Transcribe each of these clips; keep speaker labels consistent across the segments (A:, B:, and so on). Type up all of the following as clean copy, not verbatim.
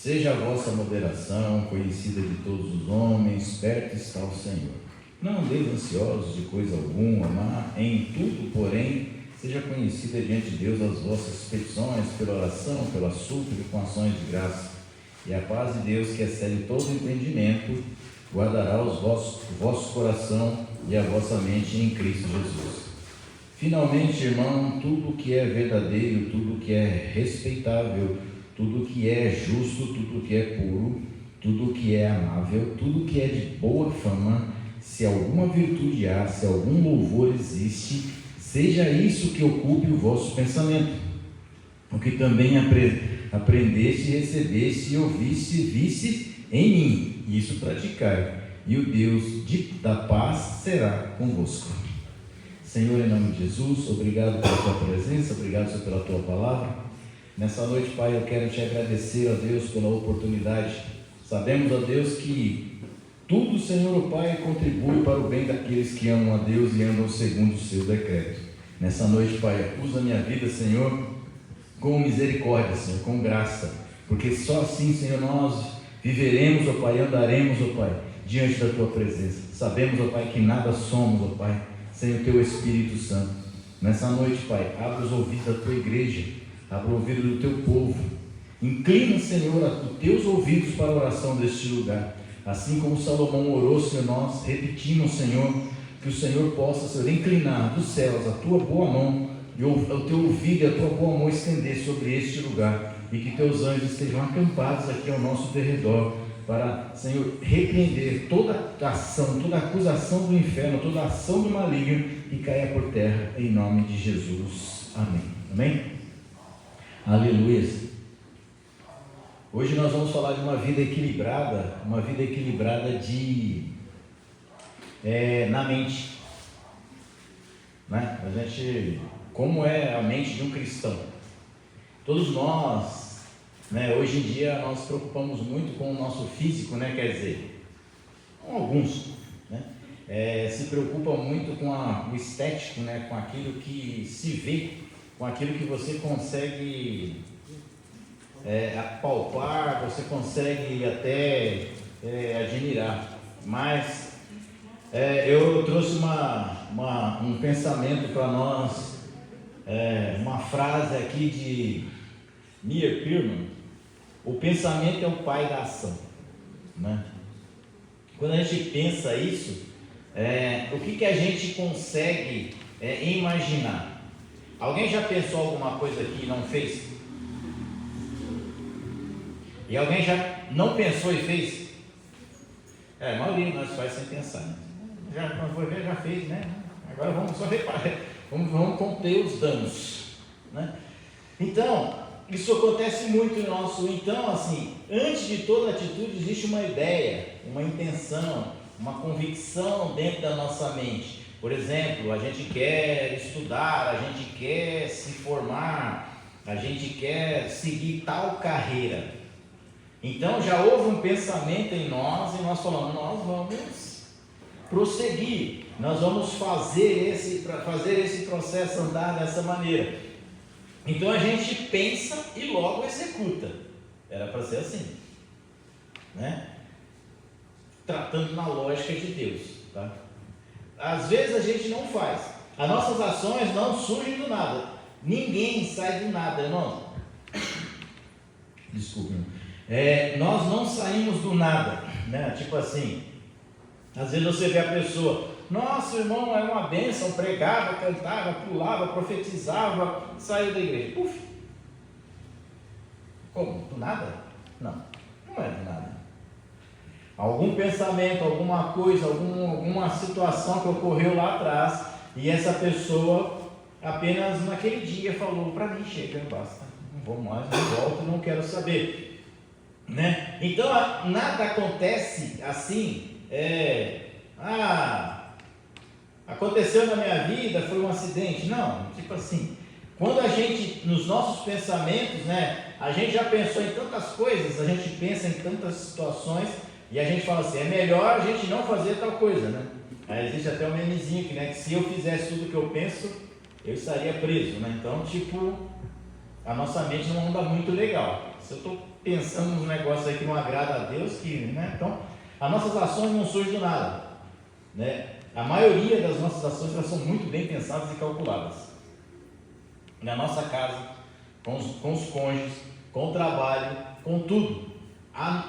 A: Seja a vossa moderação conhecida de todos os homens, perto está o Senhor. Não andeis ansiosos de coisa alguma, mas em tudo, porém, seja conhecida diante de Deus as vossas petições, pela oração, pela súplica, com ações de graça. E a paz de Deus, que excede todo entendimento, guardará o vosso coração e a vossa mente em Cristo Jesus. Finalmente, irmão, tudo que é verdadeiro, tudo que é respeitável, tudo que é justo, tudo que é puro, tudo que é amável, tudo que é de boa fama, se alguma virtude há, se algum louvor existe, seja isso que ocupe o vosso pensamento. O que também aprendeste, recebeste e visse em mim, isso praticai, e o Deus da paz será convosco. Senhor, em nome de Jesus, obrigado pela tua presença, obrigado, Senhor, pela tua palavra. Nessa noite, Pai, eu quero te agradecer, ó Deus, pela oportunidade. Sabemos, ó Deus, que tudo, Senhor, Pai, contribui para o bem daqueles que amam a Deus e andam segundo o seu decreto. Nessa noite, Pai, usa a minha vida, Senhor, com misericórdia, Senhor, com graça, porque só assim, Senhor, nós viveremos, ó Pai, andaremos, ó Pai, diante da tua presença. Sabemos, ó Pai, que nada somos, ó Pai, sem o teu Espírito Santo. Nessa noite, Pai, abre os ouvidos da tua igreja, abre o ouvido do teu povo, inclina, Senhor, os teus ouvidos para a oração deste lugar, assim como Salomão orou, Senhor, nós repetimos, Senhor, que o Senhor possa, Senhor, inclinar dos céus a tua boa mão, e o teu ouvido e a tua boa mão estender sobre este lugar, e que teus anjos estejam acampados aqui ao nosso derredor, para, Senhor, repreender toda ação, toda acusação do inferno, toda ação do maligno, e caia por terra, em nome de Jesus. Amém. Amém? Aleluia. Hoje nós vamos falar de uma vida equilibrada na mente, né? A gente, como é a mente de um cristão? Todos nós, né, hoje em dia nós nos preocupamos muito com o nosso físico, né? Quer dizer, alguns, né? Se preocupam muito com o estético, né? Com aquilo que se vê, com aquilo que você consegue apalpar, você consegue até admirar. Mas eu trouxe um pensamento para nós, uma frase aqui de Mia Pirman: o pensamento é o pai da ação, né? Quando a gente pensa isso, o que a gente consegue imaginar? Alguém já pensou alguma coisa aqui e não fez? E alguém já não pensou e fez? A maioria de nós faz sem pensar, né? Já fez, né? Agora vamos só reparar, vamos conter os danos, né? Então, isso acontece muito em nosso. Então, assim, antes de toda atitude existe uma ideia, uma intenção, uma convicção dentro da nossa mente. Por exemplo, a gente quer estudar, a gente quer se formar, a gente quer seguir tal carreira. Então já houve um pensamento em nós e nós falamos, nós vamos prosseguir, nós vamos fazer esse processo andar dessa maneira. Então a gente pensa e logo executa. Era para ser assim, né? Tratando na lógica de Deus, tá? Às vezes a gente não faz. As nossas ações não surgem do nada. Ninguém sai do nada, irmão. Desculpe. Nós não saímos do nada, né? Tipo assim, às vezes você vê a pessoa, nossa, irmão, era uma bênção, pregava, cantava, pulava, profetizava, saiu da igreja. Puf. Como? Do nada? Não é do nada. Algum pensamento, alguma coisa, alguma situação que ocorreu lá atrás, e essa pessoa apenas naquele dia falou, para mim chega, basta, não vou mais, não volto, não quero saber, né? Então nada acontece assim, aconteceu na minha vida, foi um acidente. Não, tipo assim, quando a gente, nos nossos pensamentos, né, a gente já pensou em tantas coisas, a gente pensa em tantas situações, e a gente fala assim, é melhor a gente não fazer tal coisa, né? Aí existe até um memezinho que, né, que se eu fizesse tudo o que eu penso, eu estaria preso, né? Então, tipo, a nossa mente não anda muito legal. Se eu estou pensando nos negócios aí que não agrada a Deus, então as nossas ações não surgem do nada, né? A maioria das nossas ações elas são muito bem pensadas e calculadas. Na nossa casa, com os cônjuges, com o trabalho, com tudo.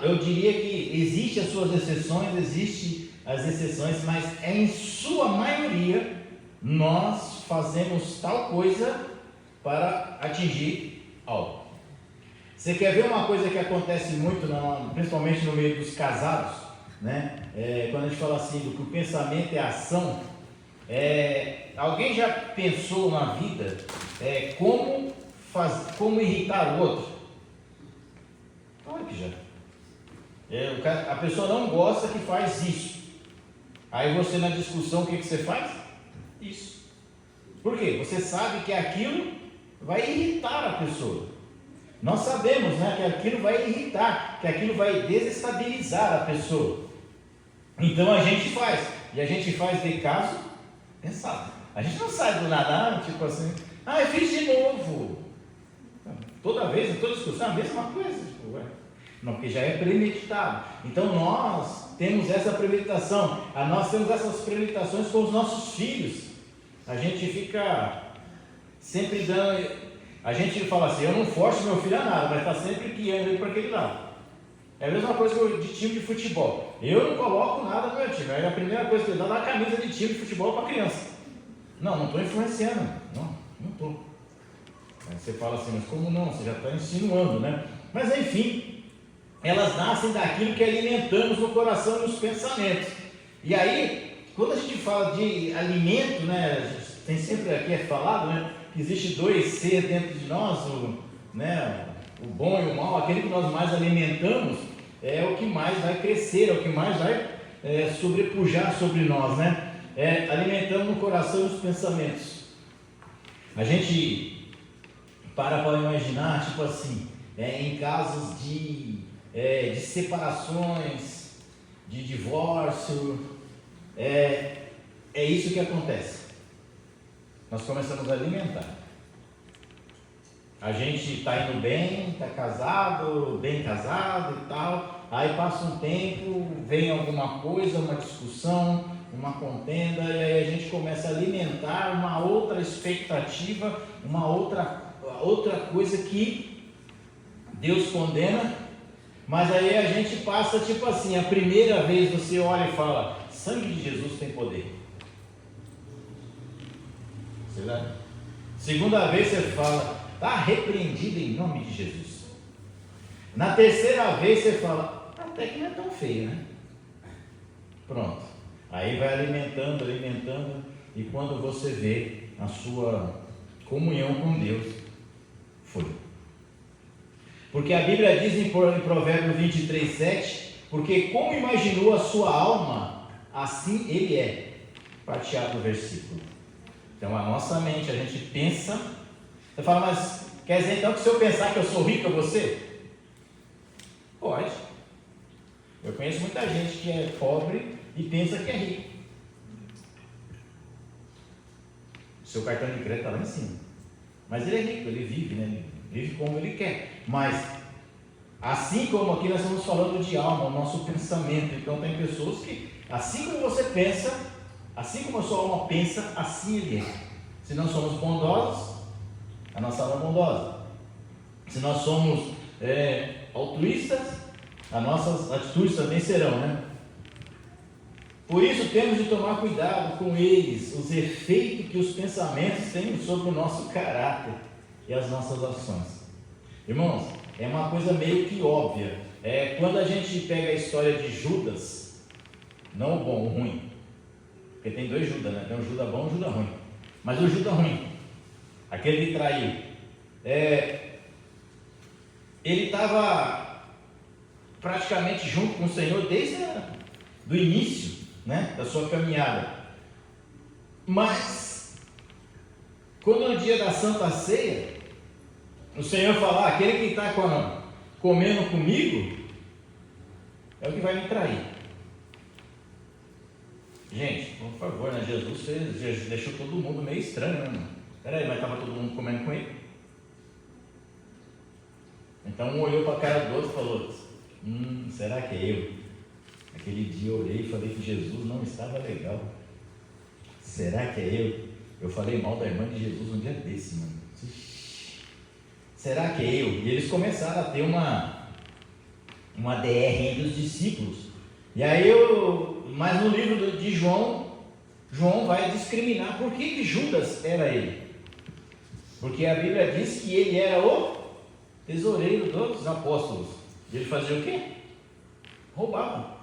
A: Eu diria que existem as suas exceções, existem as exceções, mas em sua maioria nós fazemos tal coisa para atingir algo. Você quer ver uma coisa que acontece muito, principalmente no meio dos casados, né? Quando a gente fala assim, do que o pensamento é ação, alguém já pensou na vida como irritar o outro? Claro que já. A pessoa não gosta que faz isso. Aí você na discussão, o que você faz? Isso. Por quê? Você sabe que aquilo vai irritar a pessoa. Nós sabemos, né, que aquilo vai irritar, que aquilo vai desestabilizar a pessoa. Então a gente faz. E a gente faz de caso pensado. A gente não sai do nada, tipo assim, eu fiz de novo. Toda vez, em toda discussão, a mesma coisa. Não, porque já é premeditado. Então nós temos essa premeditação. Nós temos essas premeditações com os nossos filhos. A gente fica sempre dando. A gente fala assim, eu não forço meu filho a nada, mas está sempre guiando ele para aquele lado. É a mesma coisa de time de futebol. Eu não coloco nada no meu time. Aí a primeira coisa que eu dou é a camisa de time de futebol para criança. Não estou influenciando. Não estou. Aí você fala assim, mas como não? Você já está insinuando, né? Mas enfim, elas nascem daquilo que alimentamos no coração e nos pensamentos. E aí, quando a gente fala de alimento, né? Tem sempre aqui falado, né? Que existe 2 seres dentro de nós, o bom e o mal. Aquele que nós mais alimentamos é o que mais vai crescer, é o que mais vai sobrepujar sobre nós, né? Alimentando no coração e nos pensamentos. A gente para imaginar, tipo assim, em casos de separações, de divórcio, é isso que acontece. Nós começamos a alimentar. A gente está indo bem, está casado, bem casado e tal. Aí passa um tempo, vem alguma coisa, uma discussão, uma contenda, e aí a gente começa a alimentar uma outra expectativa, uma outra coisa que Deus condena. Mas aí a gente passa tipo assim, a primeira vez você olha e fala, sangue de Jesus tem poder. Será? Segunda vez você fala, está repreendido em nome de Jesus. Na terceira vez você fala, até que não é tão feio, né? Pronto. Aí vai alimentando, e quando você vê a sua comunhão com Deus, foi. Porque a Bíblia diz em Provérbios 23:7, porque como imaginou a sua alma, assim ele é. Prateado o versículo. Então a nossa mente, a gente pensa, você fala, mas quer dizer então que se eu pensar que eu sou rico, eu vou ser? Pode. Eu conheço muita gente que é pobre e pensa que é rico. Seu cartão de crédito está lá em cima. Mas ele é rico, ele vive, né? Ele vive como ele quer. Mas, assim como aqui nós estamos falando de alma, o nosso pensamento. Então tem pessoas que, assim como você pensa, assim como a sua alma pensa, assim ele é. Se nós somos bondosos, a nossa alma é bondosa. Se nós somos altruístas, as nossas atitudes também serão, né? Por isso temos de tomar cuidado com eles, os efeitos que os pensamentos têm sobre o nosso caráter e as nossas ações. Irmãos, é uma coisa meio que óbvia. Quando a gente pega a história de Judas, não o bom, o ruim, porque tem 2 Judas, né? Tem um Judas bom e um Judas ruim. Mas o Judas ruim, aquele que traiu, ele estava praticamente junto com o Senhor desde o início, né, da sua caminhada. Mas quando no dia da Santa Ceia, o Senhor fala, aquele que está comendo comigo é o que vai me trair. Gente, por favor, né? Jesus deixou todo mundo meio estranho, né? Peraí, mas estava todo mundo comendo com ele? Então um olhou para a cara do outro e falou: será que é eu? Aquele dia eu olhei e falei que Jesus não estava legal. Será que é eu? Eu falei mal da irmã de Jesus um dia desse, mano. Será que é eu? E eles começaram a ter uma DR entre os discípulos. E aí mas no livro de João vai discriminar por que Judas era ele. Porque a Bíblia diz que ele era o tesoureiro dos apóstolos. E ele fazia o quê? Roubava.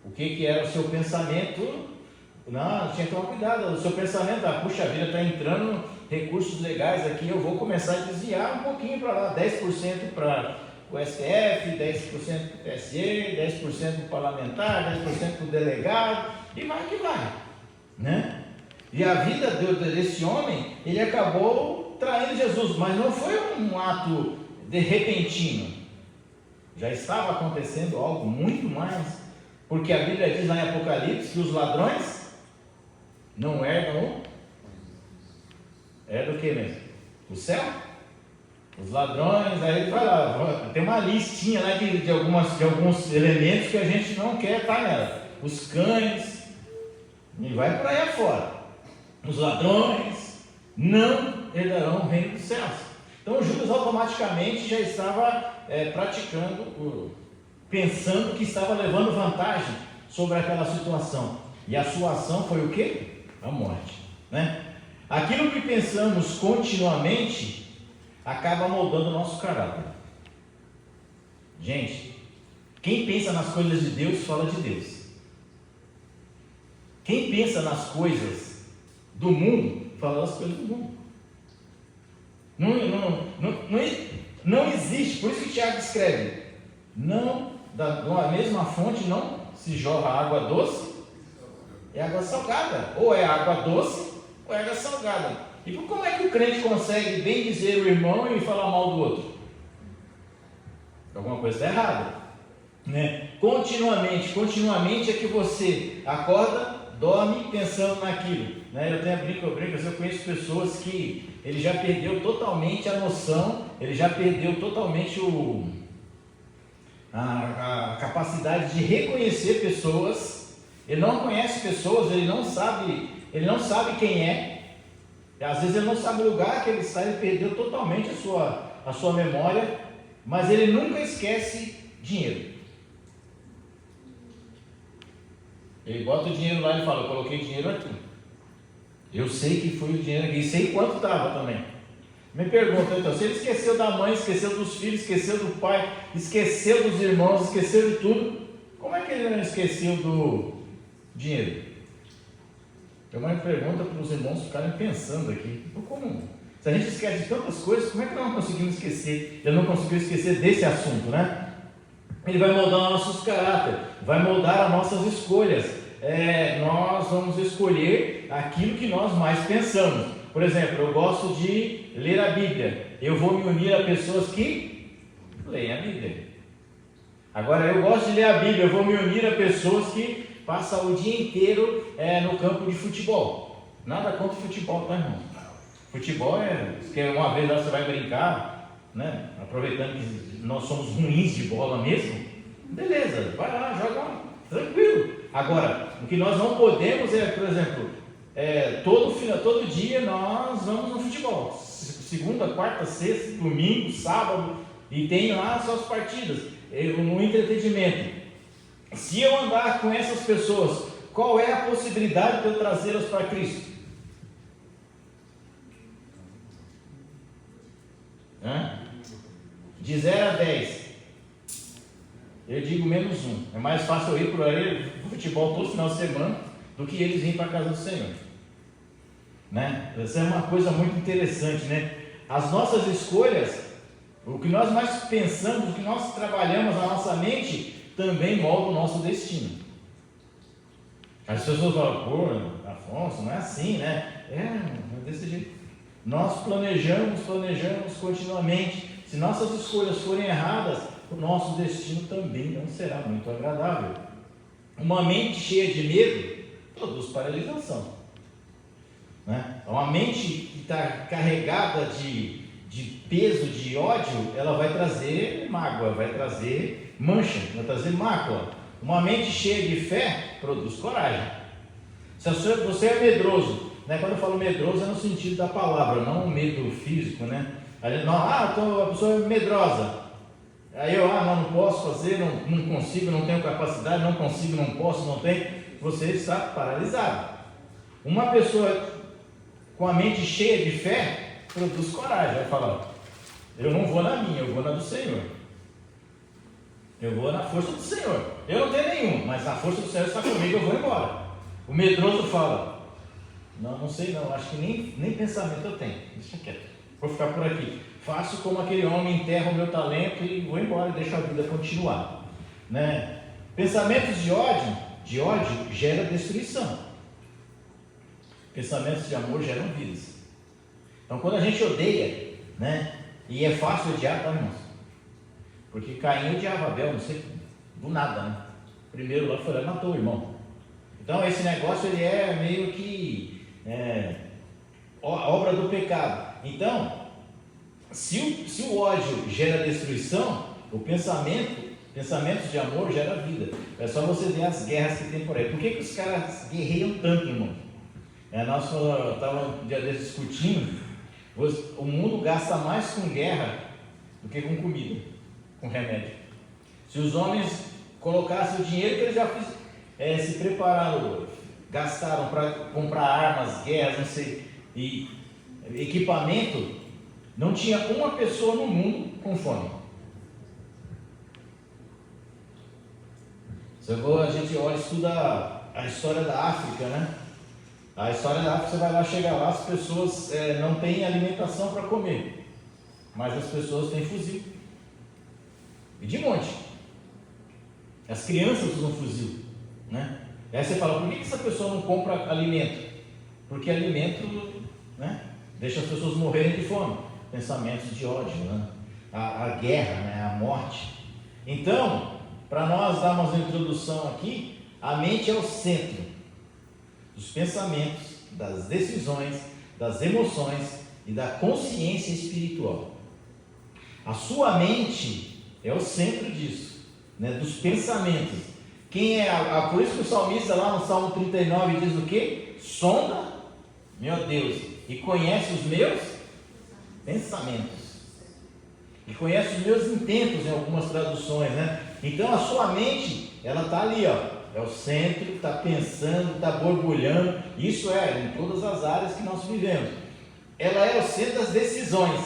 A: O que era o seu pensamento? Não, tinha que tomar cuidado. O seu pensamento, puxa vida, está entrando recursos legais aqui, eu vou começar a desviar um pouquinho para lá, 10% para o STF, 10% para o TSE, 10% para o parlamentar, 10% para o delegado, e vai que vai, né? E a vida desse homem, ele acabou traindo Jesus, mas não foi um ato de repentino, já estava acontecendo algo muito mais, porque a Bíblia diz lá em Apocalipse que os ladrões não herdam do que mesmo? O céu? Os ladrões, aí ele vai lá, tem uma listinha lá de alguns elementos que a gente não quer estar nela. Os cães, e vai por aí afora. Os ladrões não herdarão o reino dos céus. Então Judas automaticamente já estava pensando que estava levando vantagem sobre aquela situação. E a sua ação foi o quê? A morte, né? Aquilo que pensamos continuamente acaba moldando o nosso caráter. Gente, quem pensa nas coisas de Deus, fala de Deus. Quem pensa nas coisas do mundo, fala das coisas do mundo. Não existe, por isso que Tiago escreve: da mesma fonte não se jorra água doce e água salgada, ou é água doce ou é água salgada. E como é que o crente consegue bem dizer o irmão e falar mal do outro? Alguma coisa está errada, né? Continuamente é que você acorda, dorme pensando naquilo, né? Eu brinco, eu conheço pessoas que ele já perdeu totalmente a noção, ele já perdeu totalmente a capacidade de reconhecer pessoas. Ele não conhece pessoas, ele não sabe quem é. Às vezes ele não sabe o lugar que ele está, ele perdeu totalmente a sua memória, mas ele nunca esquece dinheiro. Ele bota o dinheiro lá e fala: eu coloquei dinheiro aqui. Eu sei que foi o dinheiro aqui, e sei quanto estava também. Me pergunta então, se ele esqueceu da mãe, esqueceu dos filhos, esqueceu do pai, esqueceu dos irmãos, esqueceu de tudo, como é que ele não esqueceu do dinheiro? Eu mais pergunta para os irmãos ficarem pensando aqui: como? Se a gente esquece de tantas coisas, como é que nós não conseguimos esquecer? Ele não conseguiu esquecer desse assunto, né? Ele vai moldar nossos caráteres, vai moldar as nossas escolhas. Nós vamos escolher aquilo que nós mais pensamos. Por exemplo, eu gosto de ler a Bíblia, eu vou me unir a pessoas que leem a Bíblia. Agora, eu gosto de ler a Bíblia, eu vou me unir a pessoas que passam o dia inteiro no campo de futebol. Nada contra o futebol, tá, irmão? Futebol que uma vez lá você vai brincar, né? Aproveitando que nós somos ruins de bola mesmo, beleza, vai lá, joga tranquilo. Agora, o que nós não podemos por exemplo, todo dia nós vamos no futebol, segunda, quarta, sexta, domingo, sábado, e tem lá as suas partidas, no entretenimento. Se eu andar com essas pessoas, qual é a possibilidade de eu trazê-las para Cristo? De 0 a 10, eu digo menos 1. É mais fácil eu ir para o futebol todo final de semana do que eles virem para a casa do Senhor, né? Essa é uma coisa muito interessante, né? As nossas escolhas, o que nós mais pensamos, o que nós trabalhamos na nossa mente, também molda o nosso destino. As pessoas falam: pô, Afonso, não é assim, né? É desse jeito. Nós planejamos continuamente. Se nossas escolhas forem erradas, o nosso destino também não será muito agradável. Uma mente cheia de medo produz paralisação, né? Uma mente que está carregada de de peso, de ódio, ela vai trazer mágoa, vai trazer mancha, vai trazer mácula. Uma mente cheia de fé produz coragem. Se você é medroso, né? Quando eu falo medroso é no sentido da palavra, não o medo físico, né? A pessoa é medrosa. Aí não posso fazer, não consigo, não tenho capacidade, não consigo, não posso, não tenho. Você está paralisado. Uma pessoa com a mente cheia de fé produz coragem. Vai falar: eu não vou na minha, eu vou na do Senhor. Eu vou na força do Senhor. Eu não tenho nenhum, mas a força do Senhor está comigo, eu vou embora. O medroso fala: não sei não, acho que nem pensamento eu tenho. Deixa quieto, vou ficar por aqui. Faço como aquele homem, enterro o meu talento e vou embora e deixo a vida continuar, né? Pensamentos de ódio gera destruição. Pensamentos de amor geram vidas. Então quando a gente odeia, né? E é fácil odiar, tá, irmãos? Porque Caim odiava Abel, não sei, do nada, né? Primeiro lá foi lá e matou o irmão. Então esse negócio ele é meio que obra do pecado. Então, se o ódio gera destruição, pensamentos de amor gera vida. É só você ver as guerras que tem por aí. Por que os caras guerreiam tanto, irmão? Nós estávamos um dia desses discutindo. O mundo gasta mais com guerra do que com comida, com remédio. Se os homens colocassem o dinheiro que eles já se prepararam, gastaram para comprar armas, guerras, não sei, e equipamento, não tinha uma pessoa no mundo com fome. A gente olha e estuda a história da África, né? A história da África, você vai lá, chega lá, as pessoas não têm alimentação para comer, mas as pessoas têm fuzil, e de monte. As crianças usam fuzil, né? Aí você fala: por que essa pessoa não compra alimento? Porque alimento, né, deixa as pessoas morrerem de fome. Pensamentos de ódio, né? A guerra, né? A morte. Então, para nós darmos uma introdução aqui, a mente é o centro dos pensamentos, das decisões, das emoções e da consciência espiritual. A sua mente é o centro disso, né? Dos pensamentos. Por isso que o salmista lá no Salmo 39 diz o quê? Sonda, meu Deus, e conhece os meus pensamentos. E conhece os meus intentos, em algumas traduções, né? Então a sua mente, ela está ali, é o centro, está pensando, está borbulhando. Isso em todas as áreas que nós vivemos. Ela é o centro das decisões.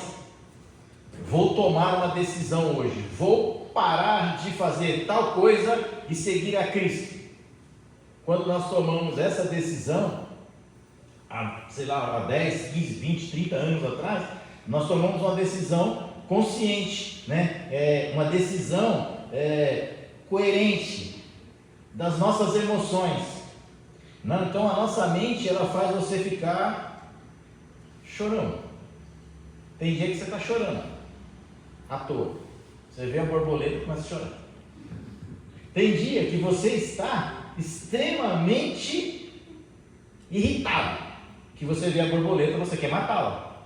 A: Vou tomar uma decisão hoje, vou parar de fazer tal coisa e seguir a Cristo. Quando nós tomamos essa decisão, há 10, 15, 20, 30 anos atrás, nós tomamos uma decisão consciente, né? Uma decisão coerente das nossas emoções. Então a nossa mente, ela faz você ficar chorando. Tem dia que você está chorando à toa. Você vê a borboleta e começa a chorar. Tem dia que você está extremamente irritado, que você vê a borboleta e você quer matá-la.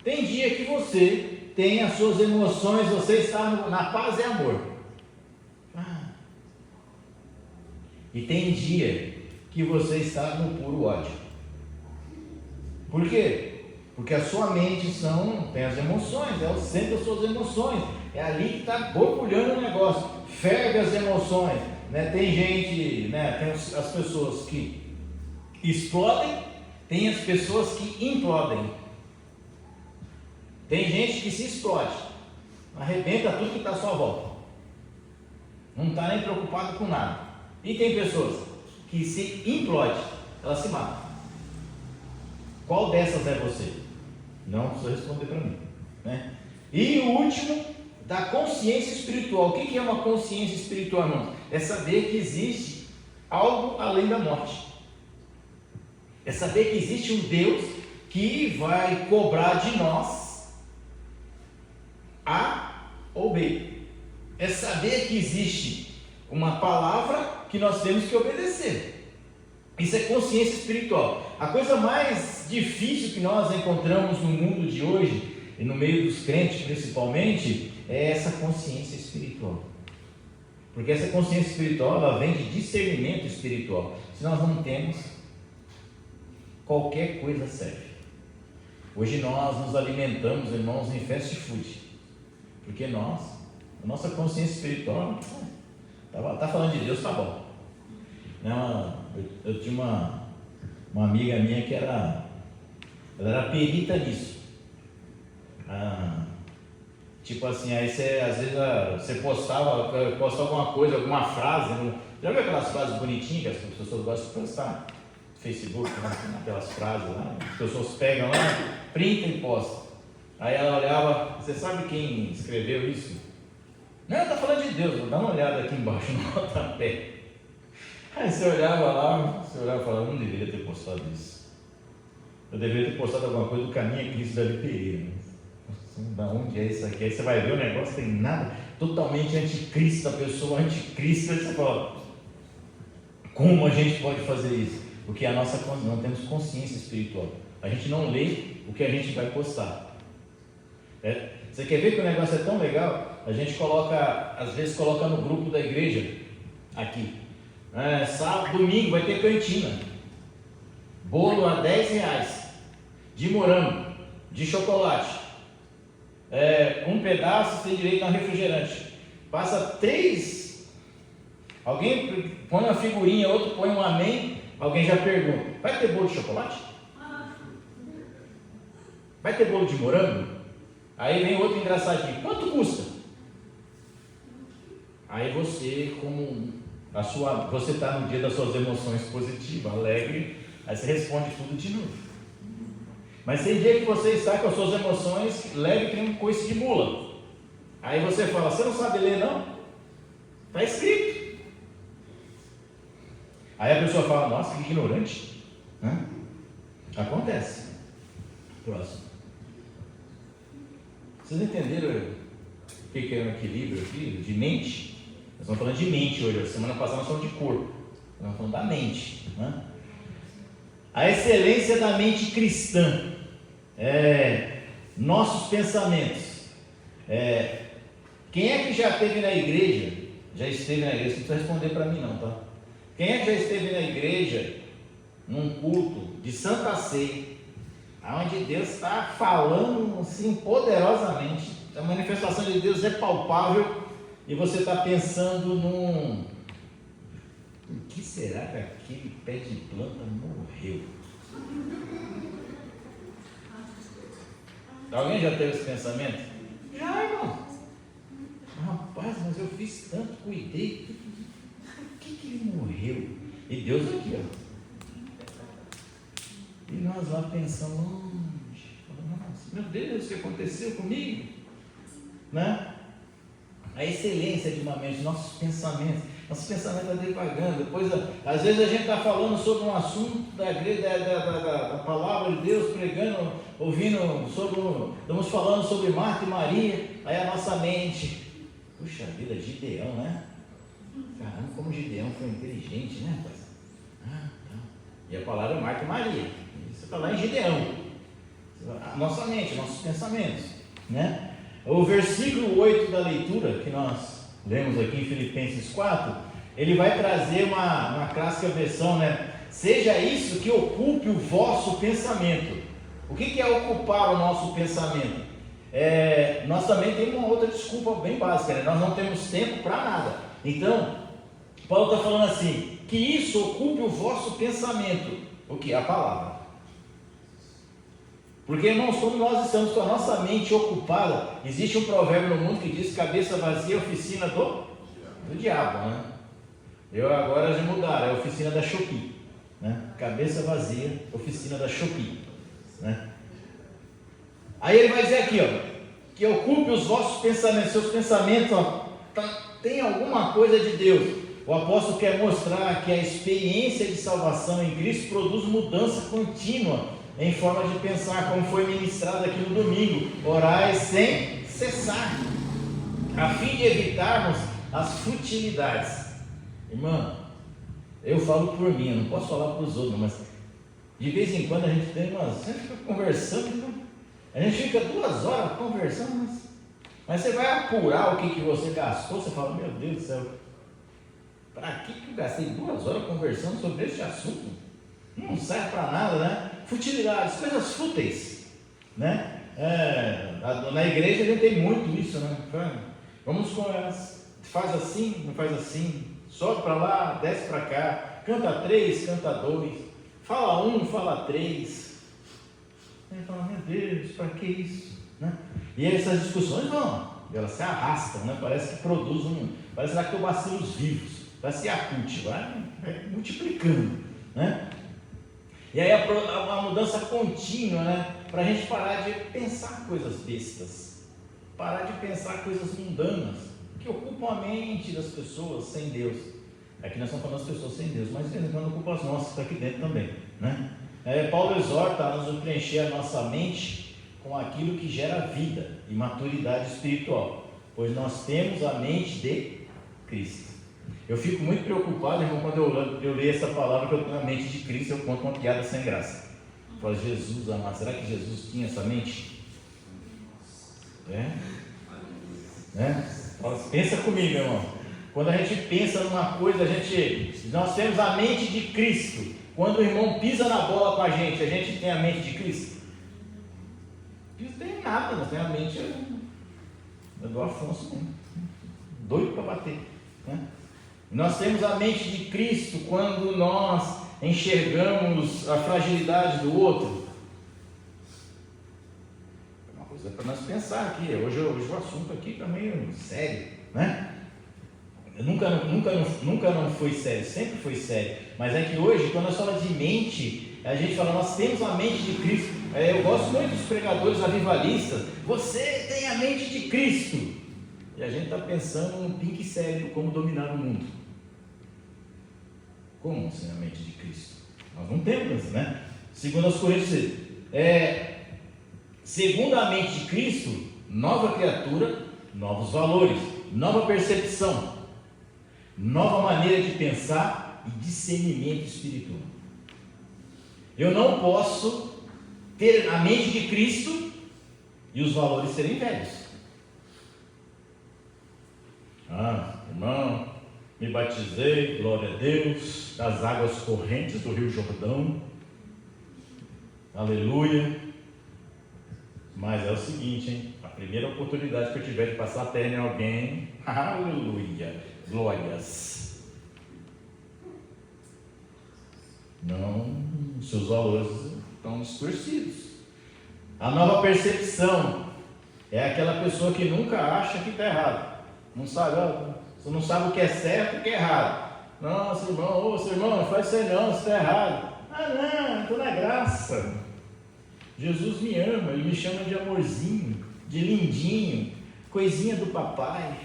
A: Tem dia que você tem as suas emoções, você está na paz e amor. E tem dia que você está no puro ódio. Por quê? Porque a sua mente tem as emoções, é o centro das suas emoções. É ali que está borbulhando o negócio. Ferve as emoções, né? Tem gente, né? Tem as pessoas que explodem, tem as pessoas que implodem. Tem gente que se explode, arrebenta tudo que está à sua volta, não está nem preocupado com nada. E tem pessoas que se implode, elas se matam. Qual dessas é você? Não precisa responder para mim, né? E o último, da consciência espiritual. O que é uma consciência espiritual, irmãos? É saber que existe algo além da morte. É saber que existe um Deus que vai cobrar de nós A ou B. É saber que existe uma palavra que nós temos que obedecer. Isso é consciência espiritual. a coisa mais difícil que nós encontramos no mundo de hoje, e no meio dos crentes principalmente, é essa consciência espiritual. Porque essa consciência espiritual, ela vem de discernimento espiritual. Se nós não temos, qualquer coisa serve. Hoje nós nos alimentamos, irmãos, em fast food, porque a nossa consciência espiritual está falando de Deus, tá bom. Eu tinha uma amiga minha que ela era perita nisso. Tipo assim, aí você, às vezes você postava alguma coisa, alguma frase, já viu aquelas frases bonitinhas que as pessoas gostam de postar no Facebook, aquelas frases lá, as pessoas pegam lá, printam e postam. Aí ela olhava, você sabe quem escreveu isso? Não, está falando de Deus, vou dar uma olhada aqui embaixo no rodapé. Aí você olhava lá, e falava, não deveria ter postado isso. Eu deveria ter postado alguma coisa do Caminho a Cristo da Pereira. Da onde é isso aqui? Aí você vai ver o negócio, tem nada, totalmente anticristo, a pessoa anticristo. Aí você fala, como a gente pode fazer isso? Porque não temos consciência espiritual. A gente não lê o que a gente vai postar. Você quer ver que o negócio é tão legal? A gente às vezes coloca no grupo da igreja, aqui, sábado, domingo vai ter cantina, bolo a R$10, de morango, de chocolate, um pedaço tem direito a um refrigerante, passa 3, alguém põe uma figurinha, outro põe um amém, alguém já pergunta, vai ter bolo de chocolate? Vai ter bolo de morango? Aí vem outro engraçadinho, quanto custa? Aí você, você está no dia das suas emoções positivas, alegre, aí você responde tudo de novo. Mas tem dia que você está com as suas emoções leve que nem um coice de mula. Aí você fala, você não sabe ler não? Está escrito. Aí a pessoa fala, nossa, que ignorante. Acontece. Próximo. Vocês entenderam o que é um equilíbrio aqui? De mente? Nós estamos falando de mente hoje. A semana passada nós falamos de corpo. Nós estamos falando da mente. A excelência da mente cristã. Nossos pensamentos. Quem é que já esteve na igreja? Já esteve na igreja? Você não precisa responder para mim não, tá? Quem é que já esteve na igreja num culto de Santa Ceia, onde Deus está falando assim poderosamente, a manifestação de Deus é palpável, e você está pensando o que será que aquele pé de planta morreu? Alguém já teve esse pensamento? Já, irmão. Rapaz, mas eu fiz tanto, cuidei, por que ele morreu? E Deus aqui, ó. E nós lá pensando longe, nossa, meu Deus, o que aconteceu comigo? A excelência de uma mente, nossos pensamentos estão devagando. Depois, às vezes a gente está falando sobre um assunto da palavra de Deus, pregando, ouvindo estamos falando sobre Marta e Maria, aí a nossa mente, puxa vida, Gideão, né? Caramba, como Gideão foi inteligente, né, rapaz? Tá. E a palavra é Marta e Maria. Você está lá em Gideão. A nossa mente, nossos pensamentos, né? O versículo 8 da leitura que nós lemos aqui em Filipenses 4, ele vai trazer uma clássica versão, né? Seja isso que ocupe o vosso pensamento. O que é ocupar o nosso pensamento? Nós também temos uma outra desculpa bem básica, né? Nós não temos tempo para nada. Então, Paulo está falando assim, que isso ocupe o vosso pensamento. O que? A palavra. Porque, irmãos, como nós estamos com a nossa mente ocupada, existe um provérbio no mundo que diz: cabeça vazia é oficina do diabo, né? Eu agora já mudaram, é a oficina da Shopee, né? Cabeça vazia, oficina da Shopee, né? Aí ele vai dizer aqui, ó, que ocupe os vossos pensamentos, seus pensamentos, ó, tem alguma coisa de Deus. O apóstolo quer mostrar que a experiência de salvação em Cristo produz mudança contínua em forma de pensar, como foi ministrado aqui no domingo: orai sem cessar, a fim de evitarmos as futilidades. Irmão, eu falo por mim, eu não posso falar para os outros, mas De vez em quando a gente fica conversando, a gente fica 2 horas conversando, mas você vai apurar o que você gastou, você fala, meu Deus do céu, para que eu gastei 2 horas conversando sobre este assunto? Não serve para nada, né? Futilidades, coisas fúteis, né? Na igreja a gente tem muito isso, né? Vamos com elas, faz assim, não faz assim, sobe para lá, desce para cá, canta 3, canta 2, fala 1, fala 3. Aí fala, meu Deus, para que isso? Né? E essas discussões elas se arrastam, né? Parece que produzem, parece lactobacilos vivos, parece Yakult, vai multiplicando, né? E aí a mudança contínua, né? Para a gente parar de pensar coisas bestas, parar de pensar coisas mundanas, que ocupam a mente das pessoas sem Deus. Aqui nós estamos falando das pessoas sem Deus, mas de vez em quando ocupam as nossas, está aqui dentro também, né? Paulo exorta a nos preencher a nossa mente com aquilo que gera vida e maturidade espiritual, pois nós temos a mente de Cristo. Eu fico muito preocupado, irmão, quando eu leio essa palavra que eu tenho a mente de Cristo, eu conto uma piada sem graça. Eu falo, Jesus amado, será que Jesus tinha essa mente? Pensa comigo, irmão. Quando a gente pensa numa coisa, nós temos a mente de Cristo. Quando o irmão pisa na bola com a gente tem a mente de Cristo? Não tem nada, nós temos a mente do Afonso mesmo, doido para bater, né? Nós temos a mente de Cristo quando nós enxergamos a fragilidade do outro. É uma coisa para nós pensar aqui. Hoje o assunto aqui está meio sério, né? Nunca não foi sério, sempre foi sério. Mas é que hoje, quando nós falamos de mente, a gente fala, nós temos a mente de Cristo. Eu gosto muito dos pregadores avivalistas. Você tem a mente de Cristo. E a gente está pensando num Pink Cérebro, como dominar o mundo. Como assim a mente de Cristo? Nós não temos, né? Segundo aos Coríntios, segundo a mente de Cristo, nova criatura, novos valores, nova percepção, nova maneira de pensar e discernimento espiritual. Eu não posso ter a mente de Cristo e os valores serem velhos. Irmão, me batizei, glória a Deus, das águas correntes do Rio Jordão, aleluia. Mas é o seguinte, hein? A primeira oportunidade que eu tiver de passar a perna em alguém, aleluia, glórias. Não, seus valores estão distorcidos. A nova percepção é aquela pessoa que nunca acha que está errado. Não sabe, você não sabe o que é certo e o que é errado. Nossa, irmão, seu irmão, não faz isso aí não, você está errado. Não, estou na graça. Jesus me ama, Ele me chama de amorzinho, de lindinho, coisinha do papai.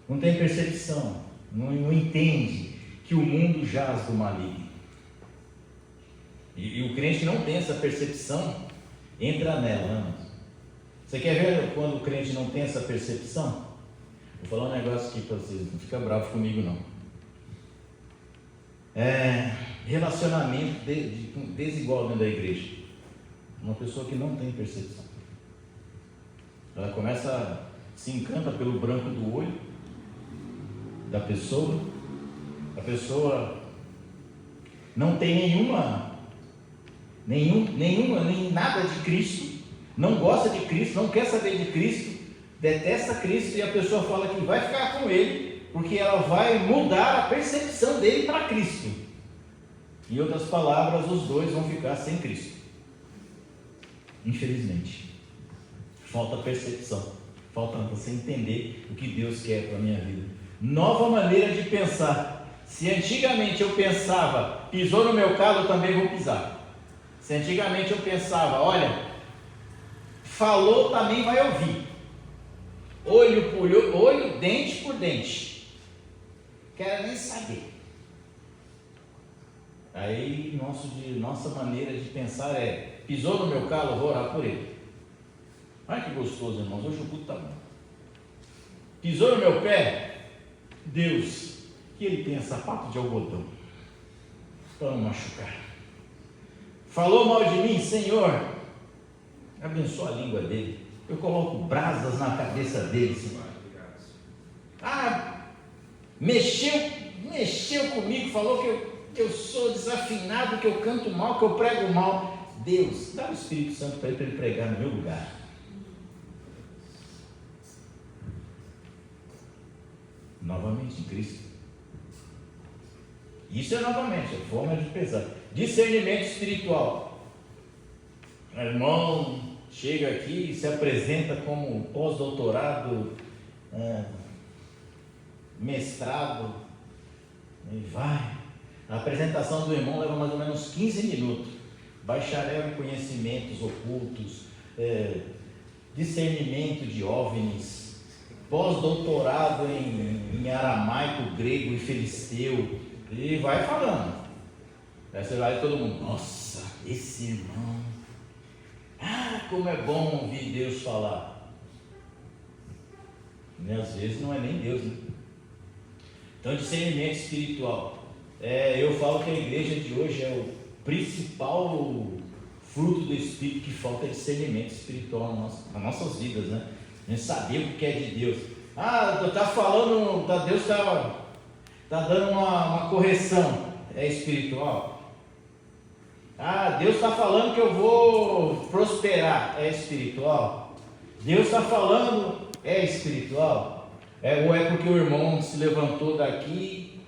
A: Não tem percepção, não entende que o mundo jaz do maligno. E o crente não tem essa percepção, entra nela, né? Você quer ver quando o crente não tem essa percepção? Vou falar um negócio aqui para vocês, não fica bravo comigo não. Relacionamento desigual dentro da igreja. Uma pessoa que não tem percepção. Ela se encanta pelo branco do olho da pessoa. A pessoa não tem nem nada de Cristo, não gosta de Cristo, não quer saber de Cristo, detesta Cristo, e a pessoa fala que vai ficar com ele porque ela vai mudar a percepção dele para Cristo. Em outras palavras, os dois vão ficar sem Cristo. Infelizmente, falta percepção, falta você entender o que Deus quer para a minha vida. Nova maneira de pensar. Se antigamente eu pensava, pisou no meu calo, eu também vou pisar. Se antigamente eu pensava, olha, falou, também vai ouvir. Olho por olho, dente por dente. Quero nem saber. Aí nossa maneira de pensar pisou no meu calo, eu vou orar por ele. Olha que gostoso, irmãos, hoje o culto está bom. Pisou no meu pé, Deus, que ele tenha sapato de algodão. para não machucar. Falou mal de mim, Senhor, abençoa a língua dele. Eu coloco brasas na cabeça dele, Senhor. Mexeu comigo, falou que eu sou desafinado, que eu canto mal, que eu prego mal. Deus, dá o Espírito Santo para ele pregar no meu lugar. Novamente em Cristo. Isso é novamente, a forma de pensar. Discernimento espiritual. O irmão chega aqui e se apresenta como pós-doutorado, mestrado, e vai. A apresentação do irmão leva mais ou menos 15 minutos. Bacharel em conhecimentos ocultos, discernimento de OVNIs, pós-doutorado em aramaico, grego e filisteu, e vai falando. Aí você vai todo mundo, nossa, esse irmão, como é bom ouvir Deus falar. E às vezes não é nem Deus, né? Então, discernimento espiritual. Eu falo que a igreja de hoje é o principal fruto do Espírito que falta, é discernimento espiritual nas nossas vidas, né? A gente saber o que é de Deus. Está falando, Deus está dando uma correção, é espiritual. Deus está falando que eu vou prosperar, é espiritual. Deus está falando, é espiritual. Ou é porque o irmão se levantou daqui,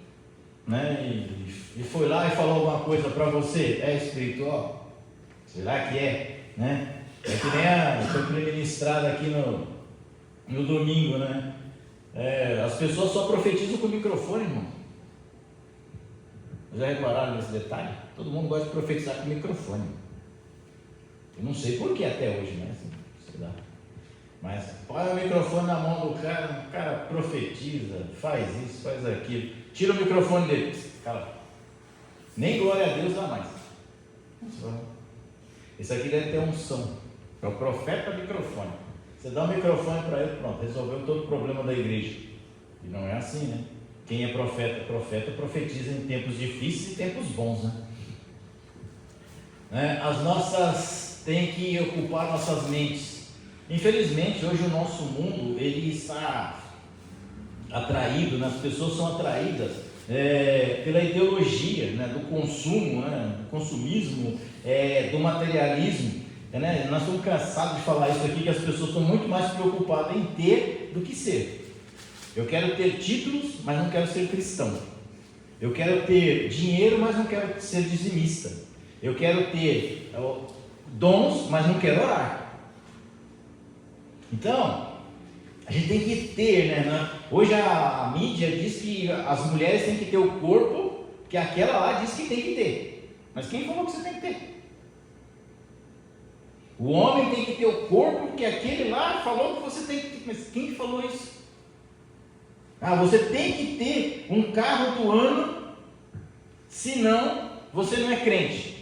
A: né, e foi lá e falou alguma coisa para você, é espiritual? Será que é? Né? É que nem foi ministrado aqui no domingo, né? As pessoas só profetizam com o microfone, irmão. Já repararam nesse detalhe? Todo mundo gosta de profetizar com o microfone. Eu não sei por que até hoje, né? Sei lá. Mas põe o microfone na mão do cara, o cara profetiza, faz isso, faz aquilo. Tira o microfone dele, cala. Nem glória a Deus dá mais. Esse aqui deve ter unção. É o profeta microfone. Você dá o microfone para ele, pronto, resolveu todo o problema da igreja. E não é assim, né? Quem é profeta? Profeta profetiza em tempos difíceis e tempos bons, né? As nossas tem que ocupar nossas mentes. Infelizmente, hoje o nosso mundo ele está atraído, né? As pessoas são atraídas pela ideologia, né? Do consumo, né? Do consumismo, do materialismo, né? Nós estamos cansados de falar isso aqui, que as pessoas estão muito mais preocupadas em ter do que ser. Eu quero ter títulos, mas não quero ser cristão. Eu quero ter dinheiro, mas não quero ser dizimista. Eu quero ter dons, mas não quero orar. Então, a gente tem que ter, né? Hoje a mídia diz que as mulheres têm que ter o corpo que aquela lá diz que tem que ter. Mas quem falou que você tem que ter? O homem tem que ter o corpo que aquele lá falou que você tem que ter. Mas quem falou isso? Você tem que ter um carro do ano, senão você não é crente.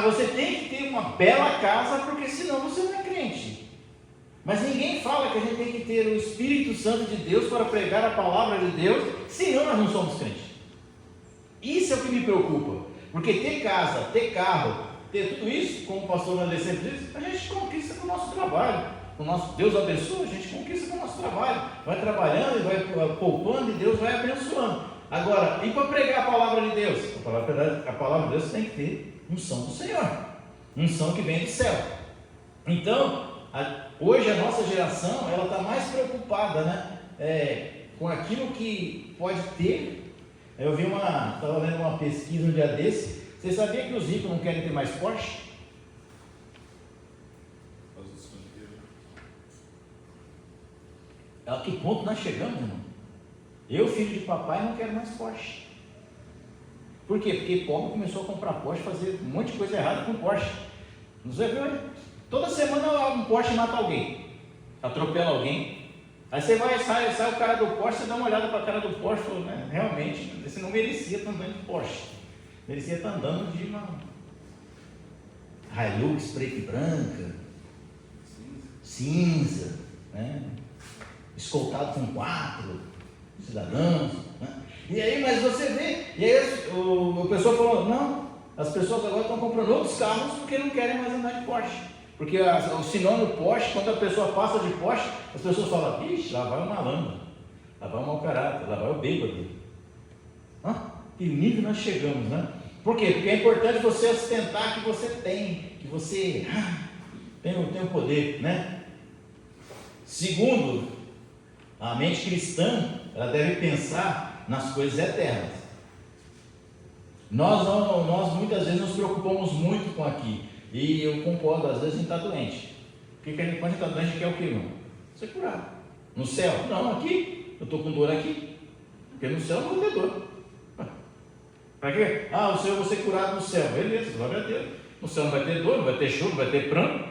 A: Você tem que ter uma bela casa, porque senão você não é crente. Mas ninguém fala que a gente tem que ter o Espírito Santo de Deus para pregar a palavra de Deus, senão nós não somos crentes. Isso é o que me preocupa, porque ter casa, ter carro, ter tudo isso, como o pastor André sempre diz, a gente conquista com o nosso trabalho. O nosso Deus abençoa, a gente conquista com o nosso trabalho. Vai trabalhando e vai poupando e Deus vai abençoando. Agora, e para pregar a palavra de Deus? A palavra de Deus tem que ter unção do Senhor, unção que vem do céu. Então, hoje a nossa geração ela está mais preocupada, né, com aquilo que pode ter. Eu estava lendo uma pesquisa um dia desse. Você sabia que os ricos não querem ter mais Porsche? A que ponto nós chegamos, irmão? Eu, filho de papai, não quero mais Porsche. Por quê? Porque pobre começou a comprar Porsche, fazer um monte de coisa errada com Porsche. Não sei, toda semana um Porsche mata alguém, atropela alguém. Aí você sai o cara do Porsche, você dá uma olhada para a cara do Porsche e fala, né, realmente, você não merecia estar andando de Porsche. Merecia estar andando de uma Hilux preta e branca, cinza, né? Escoltado com 4 cidadãos, né? E aí, mas você vê, e aí o pessoal falou, não, as pessoas agora estão comprando outros carros porque não querem mais andar de Porsche. Porque o sinônimo Porsche, quando a pessoa passa de Porsche, as pessoas falam, ixi, lá vai o malandro, lá vai o mau caráter, lá vai o bêbado. Que nível nós chegamos, né? Por quê? Porque é importante você ostentar que você tem, que você tem o poder, né? Segundo, a mente cristã, ela deve pensar nas coisas eternas. Nós muitas vezes nos preocupamos muito com aqui, e eu concordo, às vezes a gente está doente. Porque quando a gente está doente, a gente quer o quê, irmão? Ser curado. No céu? Não, aqui, eu estou com dor aqui, porque no céu eu não vou ter dor. Para quê? O Senhor vai ser curado no céu. Beleza, glória a Deus. No céu não vai ter dor, não vai ter choro, não vai ter pranto.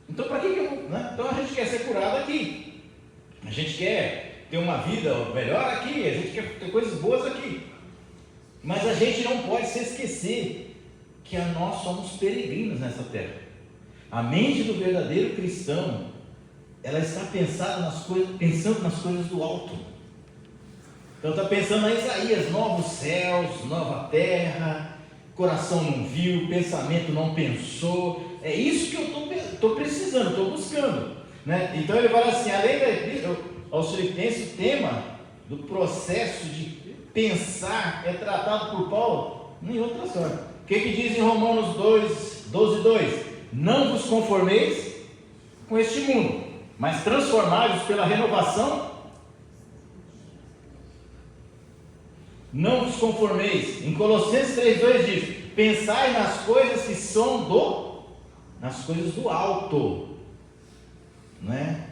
A: Então para que eu vou? Né? Então a gente quer ser curado aqui. A gente quer ter uma vida melhor aqui. A gente quer ter coisas boas aqui. Mas a gente não pode se esquecer que nós somos peregrinos nessa terra. A mente do verdadeiro cristão, ela está pensando nas coisas do alto. Então está pensando em Isaías, novos céus, nova terra, coração não viu, pensamento não pensou. É isso que eu estou precisando, estou buscando, né? Então ele fala assim, além aos Filipenses, o tema do processo de pensar é tratado por Paulo em outra sorte. O que diz em Romanos 12:2? Não vos conformeis com este mundo, mas transformai-vos pela renovação. Não vos conformeis. Em Colossenses 3:2 diz, pensai nas coisas que são nas coisas do alto, né?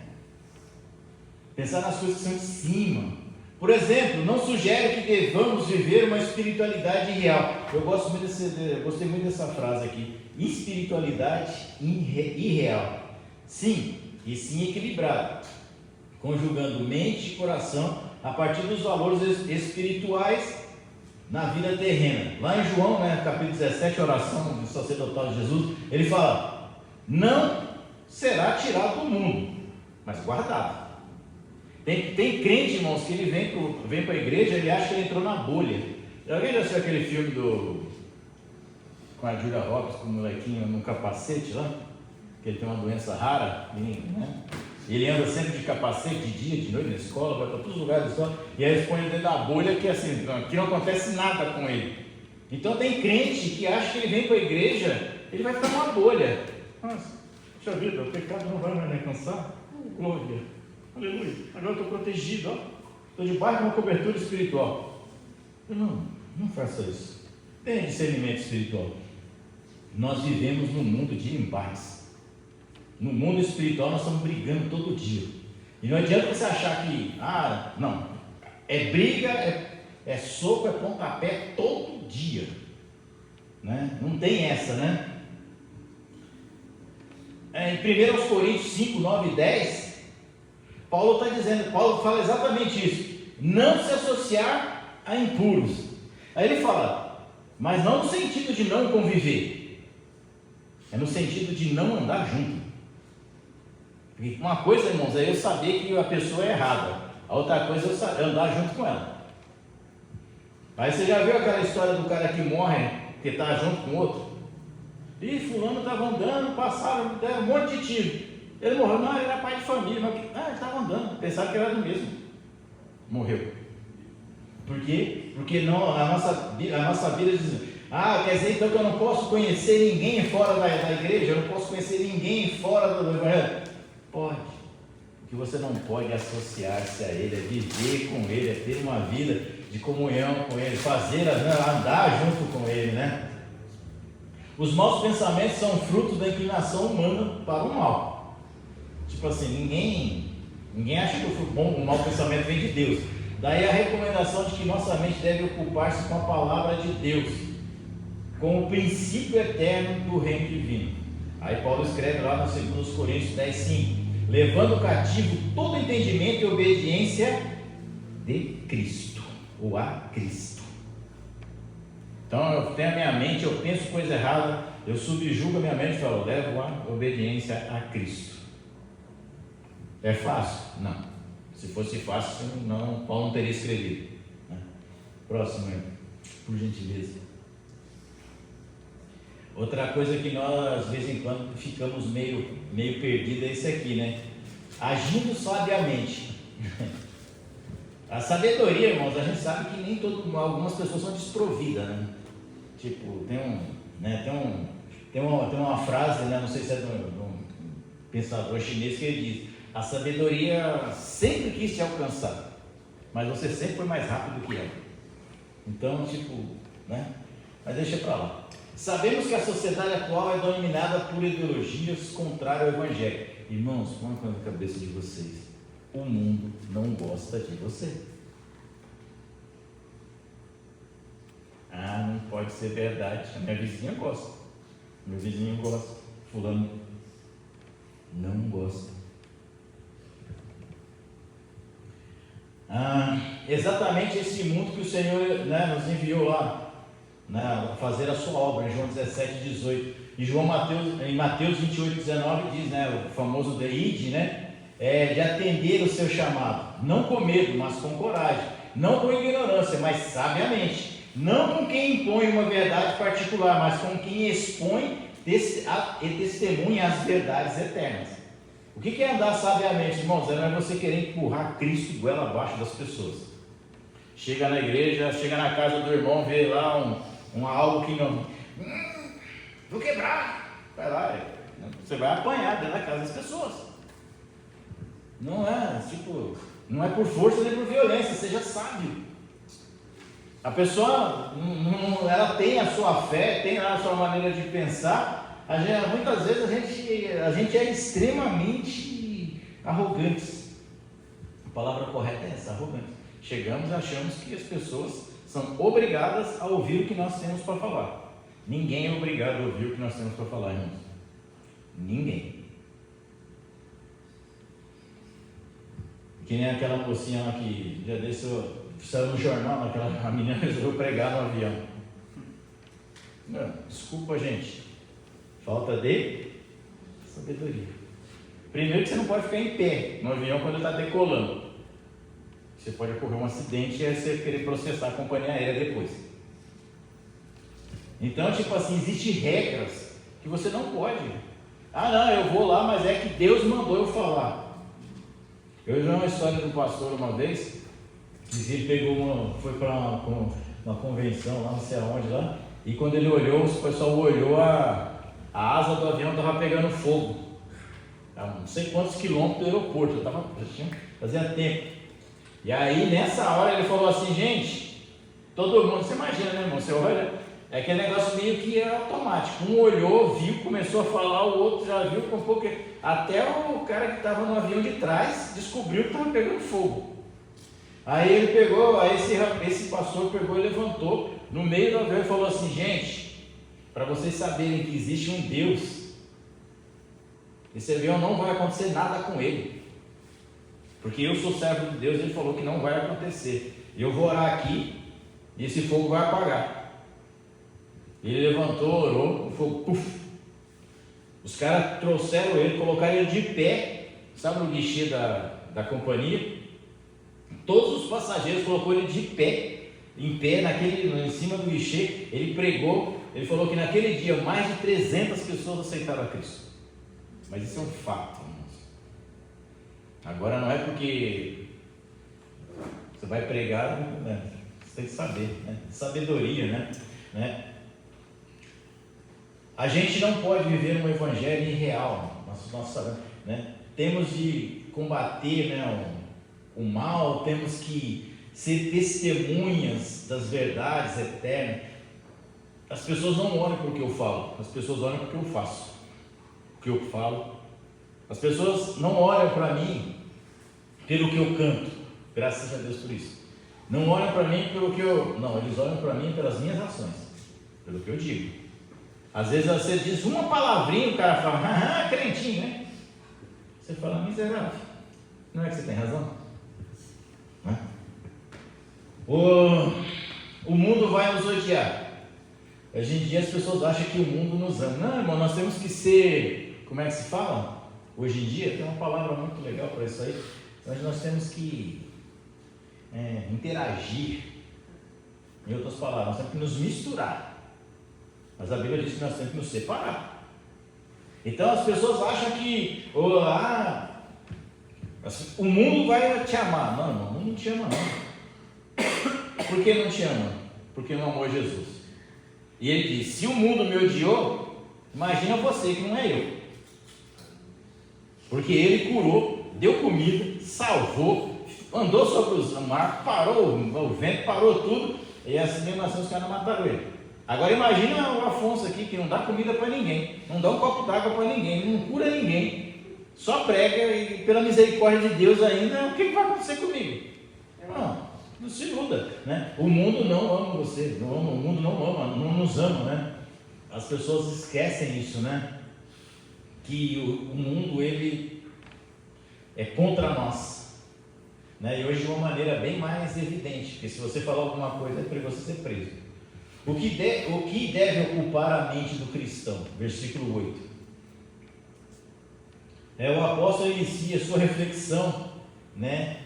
A: Pensar nas coisas que são de cima. Por exemplo, não sugere que devamos viver uma espiritualidade irreal. Eu gostei muito dessa frase aqui. Espiritualidade irreal. Sim, e sim equilibrada, conjugando mente e coração a partir dos valores espirituais na vida terrena. Lá em João, capítulo 17, oração do sacerdotal de Jesus, ele fala, não será tirado do mundo, mas guardado. Tem crente, irmãos, que ele vem para a igreja, ele acha que ele entrou na bolha. Alguém já assistiu aquele filme com a Julia Roberts, com o molequinho no capacete lá? Que ele tem uma doença rara, né? Ele anda sempre de capacete, de dia, de noite na escola, vai para todos os lugares da escola, e aí eles põem dentro da bolha que assim, que não acontece nada com ele. Então tem crente que acha que ele vem para a igreja, ele vai ficar numa bolha. Nossa, puxa vida, o pecado não vai mais me alcançar? Glória, aleluia, agora eu estou protegido, estou debaixo de uma cobertura espiritual. Não faça isso. Tenha discernimento espiritual. Nós vivemos num mundo de embates. No mundo espiritual nós estamos brigando todo dia. E não adianta você achar que, não, é briga, é soco, é pontapé todo dia, né? Não tem essa, né? Em 1 Coríntios 5, 9 e 10, Paulo fala exatamente isso. Não se associar a impuros. Aí ele fala, mas não no sentido de não conviver, é no sentido de não andar junto. Porque uma coisa, irmãos, é eu saber que a pessoa é errada, a outra coisa é eu andar junto com ela. Aí você já viu aquela história do cara que morre, que está junto com o outro? E fulano estava andando, passaram, deram um monte de tiro. Ele morreu, não, ele era pai de família, mas ele estava andando, pensava que era do mesmo. Morreu. Por quê? Porque não, a nossa vida diz, quer dizer então que eu não posso conhecer ninguém fora da igreja, eu não posso conhecer ninguém fora do evangelho. Pode. O que você não pode associar-se a Ele, é viver com Ele, é ter uma vida de comunhão com Ele, andar junto com Ele, né? Os maus pensamentos são fruto da inclinação humana para o mal. Tipo assim, ninguém acha que o mau pensamento vem de Deus. Daí a recomendação de que nossa mente deve ocupar-se com a palavra de Deus, com o princípio eterno do reino divino. Aí Paulo escreve lá no 2 Coríntios 10:5, levando cativo todo entendimento e obediência de Cristo, ou a Cristo. Então eu tenho a minha mente, eu penso coisa errada, eu subjugo a minha mente e falo, levo a obediência a Cristo. É fácil? Não. Se fosse fácil, Paulo não teria escrevido, né? Próximo, por gentileza. Outra coisa que nós, de vez em quando, ficamos meio perdidos é isso aqui, né? Agindo sabiamente. A sabedoria, irmãos, a gente sabe que nem algumas pessoas são desprovidas, né? Tipo, tem uma frase, né? Não sei se é de um pensador chinês que ele diz: a sabedoria sempre quis te alcançar, mas você sempre foi mais rápido que ela. Então, né? Mas deixa pra lá. Sabemos que a sociedade atual é dominada por ideologias contrárias ao Evangelho. Irmãos, põe na cabeça de vocês: o mundo não gosta de você. Ah, não pode ser verdade. A minha vizinha gosta. Meu vizinho gosta. Fulano não gosta. Exatamente esse mundo que o Senhor, né, nos enviou lá, né, a fazer a sua obra, em João 17, 18. Em Mateus 28, 19 diz, né, o famoso deide, né, de atender o seu chamado, não com medo, mas com coragem, não com ignorância, mas sabiamente, não com quem impõe uma verdade particular, mas com quem expõe e testemunha as verdades eternas. O que é andar sabiamente, irmãos? Não é você querer empurrar Cristo goela abaixo das pessoas. Chega na igreja, chega na casa do irmão, vê lá algo que não... vou quebrar. Vai lá, você vai apanhar dentro da casa das pessoas. Não é por força nem por violência, seja sábio. A pessoa, ela tem a sua fé, tem a sua maneira de pensar. Muitas vezes a gente é extremamente arrogante. A palavra correta é essa, arrogante. Chegamos e achamos que as pessoas são obrigadas a ouvir o que nós temos para falar. Ninguém é obrigado a ouvir o que nós temos para falar, irmãos. Ninguém. Que nem aquela mocinha lá que já saiu no jornal, a menina resolveu pregar no avião. Não, desculpa, gente. Falta de sabedoria. Primeiro que você não pode ficar em pé no avião quando ele está decolando. Você pode ocorrer um acidente e aí você querer processar a companhia aérea depois. Então, existem regras que você não pode. Não, eu vou lá, mas é que Deus mandou eu falar. Eu vi uma história de um pastor uma vez, que ele foi para uma convenção lá, não sei aonde lá, e quando ele olhou, o pessoal olhou, a asa do avião estava pegando fogo. Não sei quantos quilômetros do aeroporto, fazia tempo. E aí, nessa hora, ele falou assim: gente, todo mundo, você imagina, né, irmão? Você olha, é aquele negócio meio que é automático. Um olhou, viu, começou a falar, o outro já viu, com um pouco. Até o cara que estava no avião de trás descobriu que estava pegando fogo. Aí ele pegou, esse pastor pegou e levantou no meio do avião e falou assim: gente, para vocês saberem que existe um Deus, esse avião não vai acontecer nada com ele, porque eu sou servo de Deus. Ele falou que não vai acontecer. Eu vou orar aqui e esse fogo vai apagar. Ele levantou, orou, o fogo, puf. Os caras trouxeram ele, colocaram ele de pé, sabe no guichê da companhia? Todos os passageiros colocou ele de pé, em pé, em cima do guichê. Ele pregou. Ele falou que naquele dia mais de 300 pessoas aceitaram a Cristo. Mas isso é um fato, irmãos. Agora não é porque você vai pregar, né? Você tem que saber, né? Sabedoria, né? A gente não pode viver um evangelho irreal. Né? Temos de combater, né, o mal, temos que ser testemunhas das verdades eternas. As pessoas não olham para o que eu falo, as pessoas olham para o que eu faço, o que eu falo. As pessoas não olham para mim pelo que eu canto, graças a Deus por isso. Não olham para mim pelo que não, eles olham para mim pelas minhas ações, pelo que eu digo. Às vezes você diz uma palavrinha, o cara fala: crentinho, né? Você fala: miserável. Não é que você tem razão? Não é? O mundo vai nos odiar. Hoje em dia as pessoas acham que o mundo nos ama. Não, irmão, nós temos que ser, como é que se fala? Hoje em dia tem uma palavra muito legal para isso aí. Mas nós temos que interagir Em outras palavras, nós temos que nos misturar. Mas a Bíblia diz que nós temos que nos separar. Então as pessoas acham que o mundo vai te amar. Não, o mundo não te ama não. Por que não te ama? Porque não amou Jesus. E ele diz, se o mundo me odiou, imagina você que não é eu. Porque ele curou, deu comida, salvou, andou sobre o mar, parou o vento, parou tudo, e assim mesmo assim os caras mataram ele. Agora imagina o Afonso aqui, que não dá comida para ninguém, não dá um copo d'água para ninguém, não cura ninguém, só prega, e pela misericórdia de Deus ainda, o que vai acontecer comigo? Não se iluda, né? O mundo não ama você, o mundo não nos ama, né? As pessoas esquecem isso, né? Que o mundo, ele é contra nós, né? E hoje de uma maneira bem mais evidente, porque se você falar alguma coisa é para você ser preso. O que deve ocupar a mente do cristão? Versículo 8. O apóstolo inicia sua reflexão, né?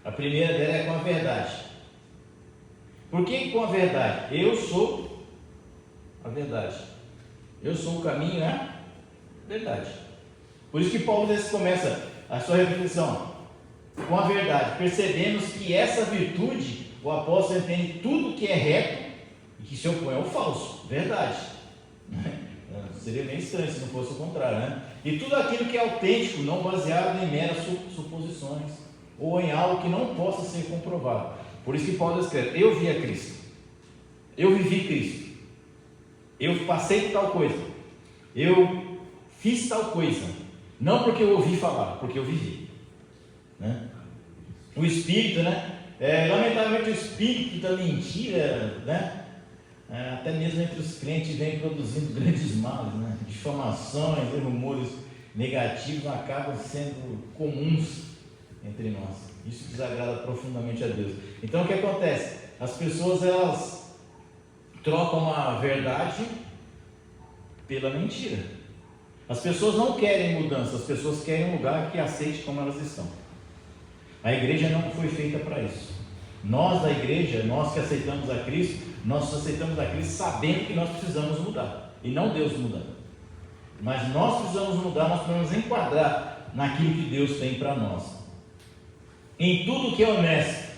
A: A primeira dela é com a verdade. Por que com a verdade? Eu sou a verdade. Eu sou o caminho e a verdade. Por isso que Paulo começa a sua reflexão com a verdade. Percebemos que essa virtude, o apóstolo entende tudo que é reto e que se opõe ao falso. Verdade. Seria meio estranho se não fosse o contrário, né? E tudo aquilo que é autêntico, não baseado em meras suposições ou em algo que não possa ser comprovado. Por isso que Paulo escreve, eu vi a Cristo, eu vivi Cristo, eu passei por tal coisa, eu fiz tal coisa, não porque eu ouvi falar, porque eu vivi, né? O espírito, né? Lamentavelmente o espírito da mentira, né? Até mesmo entre os crentes vem produzindo grandes males, né? Difamações e rumores negativos acabam sendo comuns entre nós. Isso desagrada profundamente a Deus. Então o que acontece? As pessoas, elas trocam a verdade pela mentira. As pessoas não querem mudança, as pessoas querem um lugar que aceite como elas estão. A igreja não foi feita para isso. Nós da igreja, nós que aceitamos a Cristo, nós aceitamos a Cristo sabendo que nós precisamos mudar, e não Deus mudando. Mas nós precisamos mudar, nós precisamos enquadrar naquilo que Deus tem para nós. Em tudo que é honesto.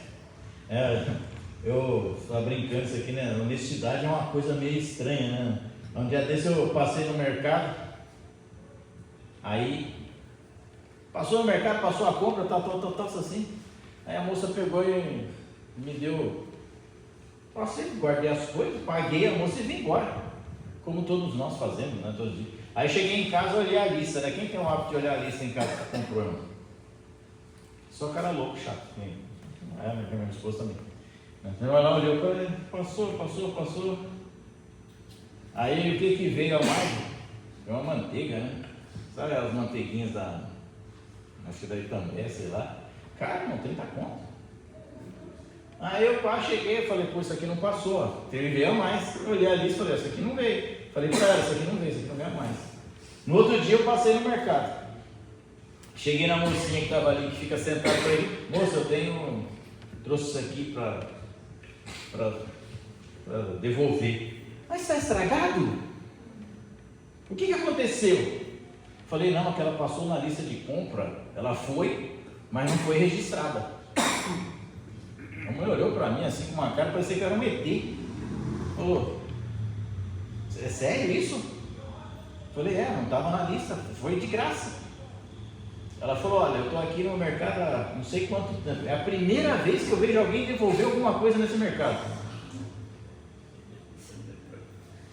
A: Eu estava brincando isso aqui, né? Honestidade é uma coisa meio estranha, né? Um dia desse eu passei no mercado, aí passou no mercado, passou a compra, tal, assim. Aí a moça pegou e me deu. Passei, guardei as coisas, paguei a moça e vim embora. Como todos nós fazemos, né? Todos os dias. Aí cheguei em casa, olhei a lista, né? Quem tem o hábito de olhar a lista em casa que comprou, irmão? Só cara louco, chato. Minha esposa também. Eu lá olhei, passou. Aí o que veio ao mais? É uma manteiga, né? Sabe as manteiguinhas acho que da Itambé, sei lá. Cara, não, 30 conto. Aí eu quase cheguei e falei, pô, isso aqui não passou, ó. Veio a mais. Eu olhei a lista e falei, isso aqui não veio. Falei pra ela, isso aqui não veio a mais. No outro dia eu passei no mercado. Cheguei na mocinha que estava ali, que fica sentada, para ele, moça, trouxe isso aqui para devolver. Mas está estragado? O que aconteceu? Falei, não, que ela passou na lista de compra, ela foi, mas não foi registrada. A mulher olhou para mim assim com uma cara, parecia que era um ET. Falou, é sério isso? Falei, não estava na lista, foi de graça. Ela falou, olha, eu estou aqui no mercado há não sei quanto tempo, é a primeira vez que eu vejo alguém devolver alguma coisa nesse mercado.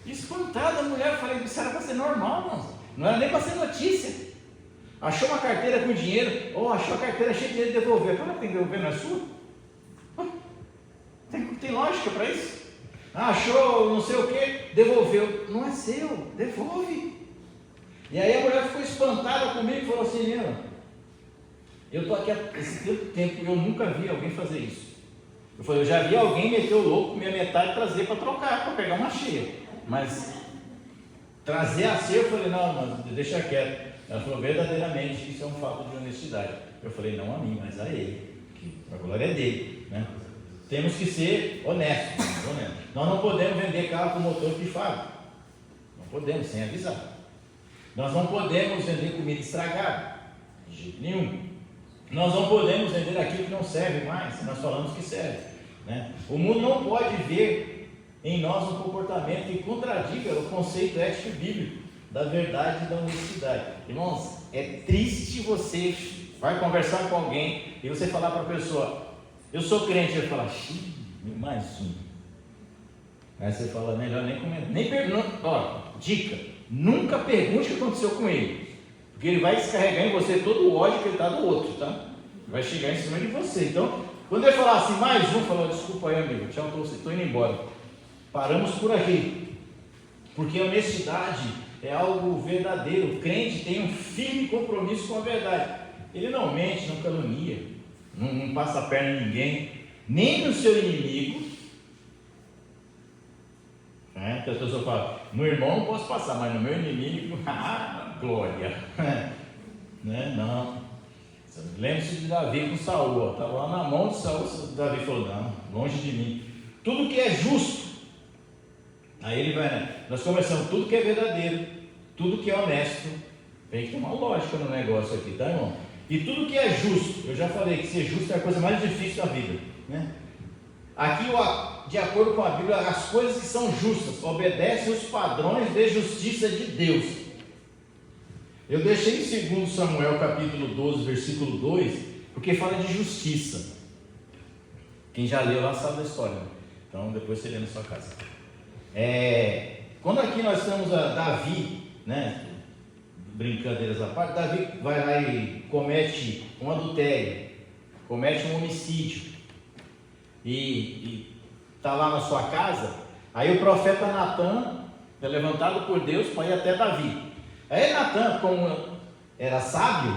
A: Espantada a mulher, eu falei, isso era para ser normal, não era nem para ser notícia. Achou uma carteira com dinheiro, achou a carteira cheia de dinheiro de devolver. Quando tem que devolver, não é sua? Tem lógica para isso? Achou não sei o que, devolveu. Não é seu, devolve. E aí a mulher ficou espantada comigo e falou assim, eu estou aqui há esse tempo e eu nunca vi alguém fazer isso. Eu falei, eu já vi alguém meter o louco, minha metade e trazer para trocar, para pegar uma cheia. Mas trazer a cheia, eu falei, não, deixa quieto. Ela falou, verdadeiramente, isso é um fato de honestidade. Eu falei, não a mim, mas a ele, que a glória é dele, né? Temos que ser honestos. Nós não podemos vender carro com motor pifado. Não podemos, sem avisar. Nós não podemos vender comida estragada. De jeito nenhum. Nós não podemos vender aquilo que não serve mais. Nós falamos que serve, né? O mundo não pode ver em nós um comportamento que contradiga o conceito ético bíblico da verdade e da honestidade. Irmãos, é triste você vai conversar com alguém e você falar para a pessoa: eu sou crente. Ele fala: mais um. Aí você fala: melhor nem comentar, nem pergunta. Ó, dica: nunca pergunte o que aconteceu com ele, porque ele vai descarregar em você todo o ódio que ele está do outro, tá? Vai chegar em cima de você. Então, quando ele falar assim, mais um, falou: desculpa aí, amigo, tchau, estou indo embora. Paramos por aqui, porque a honestidade é algo verdadeiro. O crente tem um firme compromisso com a verdade. Ele não mente, não calunia, não passa a perna em ninguém, nem no seu inimigo. Que as pessoas falam: no irmão não posso passar, mas no meu inimigo, glória. Não. Lembre-se de Davi com Saul, estava lá na mão de Saul. Davi falou: não, longe de mim. Tudo que é justo. Aí ele vai, né? Nós começamos: tudo que é verdadeiro, tudo que é honesto. Tem que ter uma lógica no negócio aqui, tá, irmão? E tudo que é justo. Eu já falei que ser justo é a coisa mais difícil da vida, né? Aqui, de acordo com a Bíblia, as coisas que são justas obedecem os padrões de justiça de Deus. Eu deixei em 2 Samuel capítulo 12, versículo 2, porque fala de justiça. Quem já leu lá sabe da história, né? Então depois você lê na sua casa. Quando aqui nós temos a Davi, né? Brincadeiras à parte, Davi vai lá e comete um adultério, comete um homicídio, e está lá na sua casa. Aí o profeta Natan é levantado por Deus para ir até Davi. Aí Natan, como era sábio,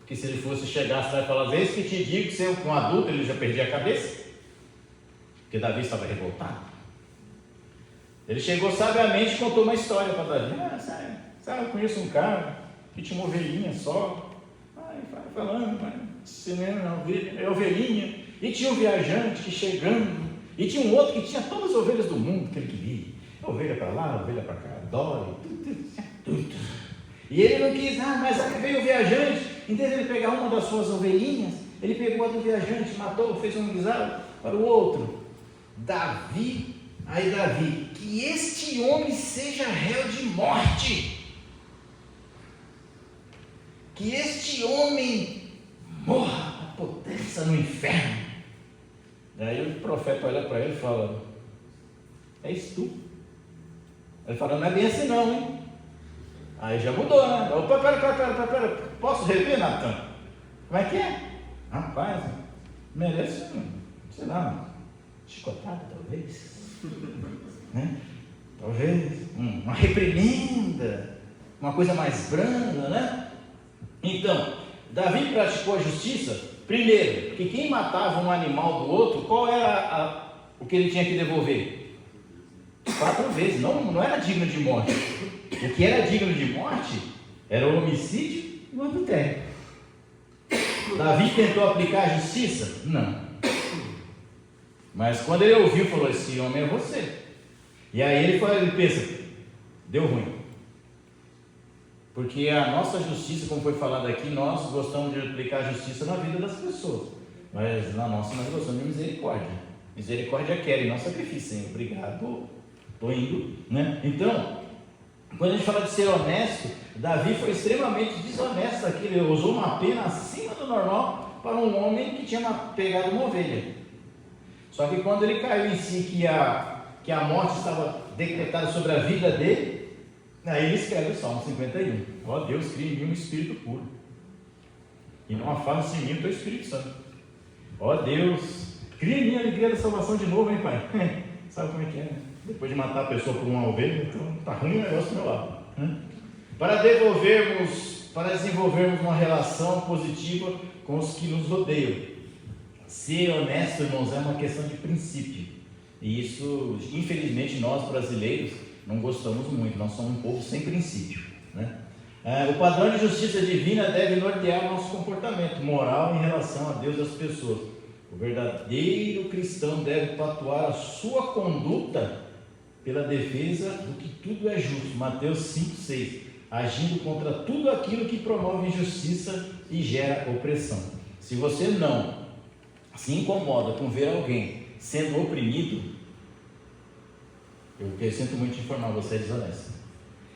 A: que se ele fosse chegar lá e falar: vezes que te digo que você é um adulto, ele já perdia a cabeça, porque Davi estava revoltado. Ele chegou sabiamente e contou uma história para Davi. Sabe, eu conheço um cara que tinha uma ovelhinha só. Vai falando, é ovelhinha. E tinha um viajante que chegando, e tinha um outro que tinha todas as ovelhas do mundo que ele queria. Ovelha para lá, ovelha para cá, dói, tudo. E ele não quis, mas veio o viajante. Em vez de ele pegar uma das suas ovelhinhas, ele pegou a do viajante, matou, fez um guisado para o outro. Davi, que este homem seja réu de morte. Que este homem morra, apodreça no inferno. Daí o profeta olha para ele e fala: és tu? Ele fala: não é bem assim não, hein? Aí já mudou, né? Opa, pera, posso rever, Natan? Como é que é? Rapaz, merece, sei lá, chicotada talvez, né? Talvez uma reprimenda, uma coisa mais branda, né? Então, Davi praticou a justiça. Primeiro, que quem matava um animal do outro, qual era o que ele tinha que devolver? 4 vezes, não era digno de morte. O que era digno de morte era o homicídio e o adultério. Davi tentou aplicar a justiça? Não. Mas quando ele ouviu, falou: esse homem é você. E aí ele pensa: deu ruim. Porque a nossa justiça, como foi falado aqui, nós gostamos de aplicar a justiça na vida das pessoas, mas na nossa nós gostamos de misericórdia. Misericórdia quer e não sacrifício, Senhor. Obrigado, estou indo, né? Então, quando a gente fala de ser honesto, Davi foi extremamente desonesto aqui. Ele usou uma pena acima do normal para um homem que tinha pegado uma ovelha. Só que quando ele caiu em si, que a morte estava decretada sobre a vida dele, aí ele escreve o Salmo 51. Ó Deus, cria em mim um espírito puro, e não afaste em mim o teu Espírito Santo. Ó Deus, cria em mim a alegria da salvação de novo, hein, Pai? Sabe como é que é, né? Depois de matar a pessoa por uma ovelha, então tá ruim o negócio do meu lado, né? Para desenvolvermos uma relação positiva com os que nos rodeiam. Ser honesto, irmãos, é uma questão de princípio. E isso, infelizmente, nós brasileiros não gostamos muito. Nós somos um povo sem princípio, né? O padrão de justiça divina deve nortear o nosso comportamento moral em relação a Deus e às pessoas. O verdadeiro cristão deve patuar a sua conduta pela defesa do que tudo é justo. Mateus 5,6. Agindo contra tudo aquilo que promove injustiça e gera opressão. Se você não se incomoda com ver alguém sendo oprimido, eu sinto muito te informar, você é desonesto.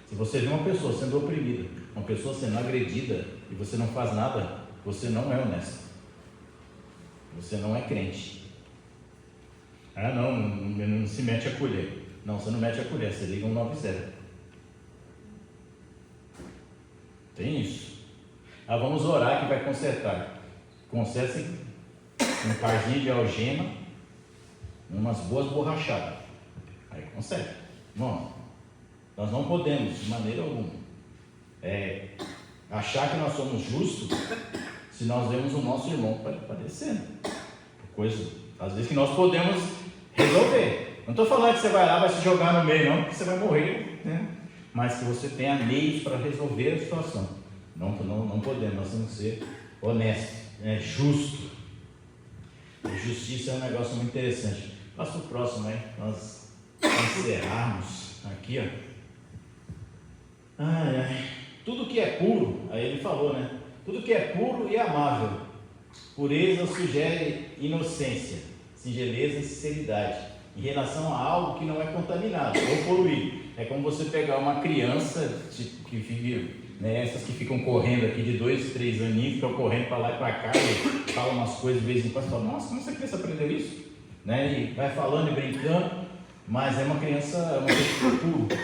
A: Se você vê uma pessoa sendo oprimida, uma pessoa sendo agredida e você não faz nada, você não é honesto. Você não é crente. Não se mete a colher. Não, você não mete a colher, você liga 190. Tem isso. Vamos orar que vai consertar. Conserta um parzinho de algema, umas boas borrachadas. Aí conserta. Irmão, nós não podemos, de maneira alguma, achar que nós somos justos se nós vemos o nosso irmão padecendo. Coisa, às vezes, que nós podemos resolver. Não estou falando que você vai lá, vai se jogar no meio, não, porque você vai morrer, né? Mas que você tenha meios para resolver a situação. Não podemos, nós temos que ser honestos, justo. Justiça é um negócio muito interessante. Passa para o próximo aí, nós encerrarmos aqui, ó. Tudo que é puro, aí ele falou, né? Tudo que é puro e amável, pureza sugere inocência, singeleza e sinceridade, em relação a algo que não é contaminado ou poluído. É como você pegar uma criança que vive, né, essas que ficam correndo aqui de 2, 3 aninhos, ficam correndo para lá e para cá e falam umas coisas de vez em quando, você fala, nossa, como essa criança aprendeu isso? Né? E vai falando e brincando, mas é uma criança pura,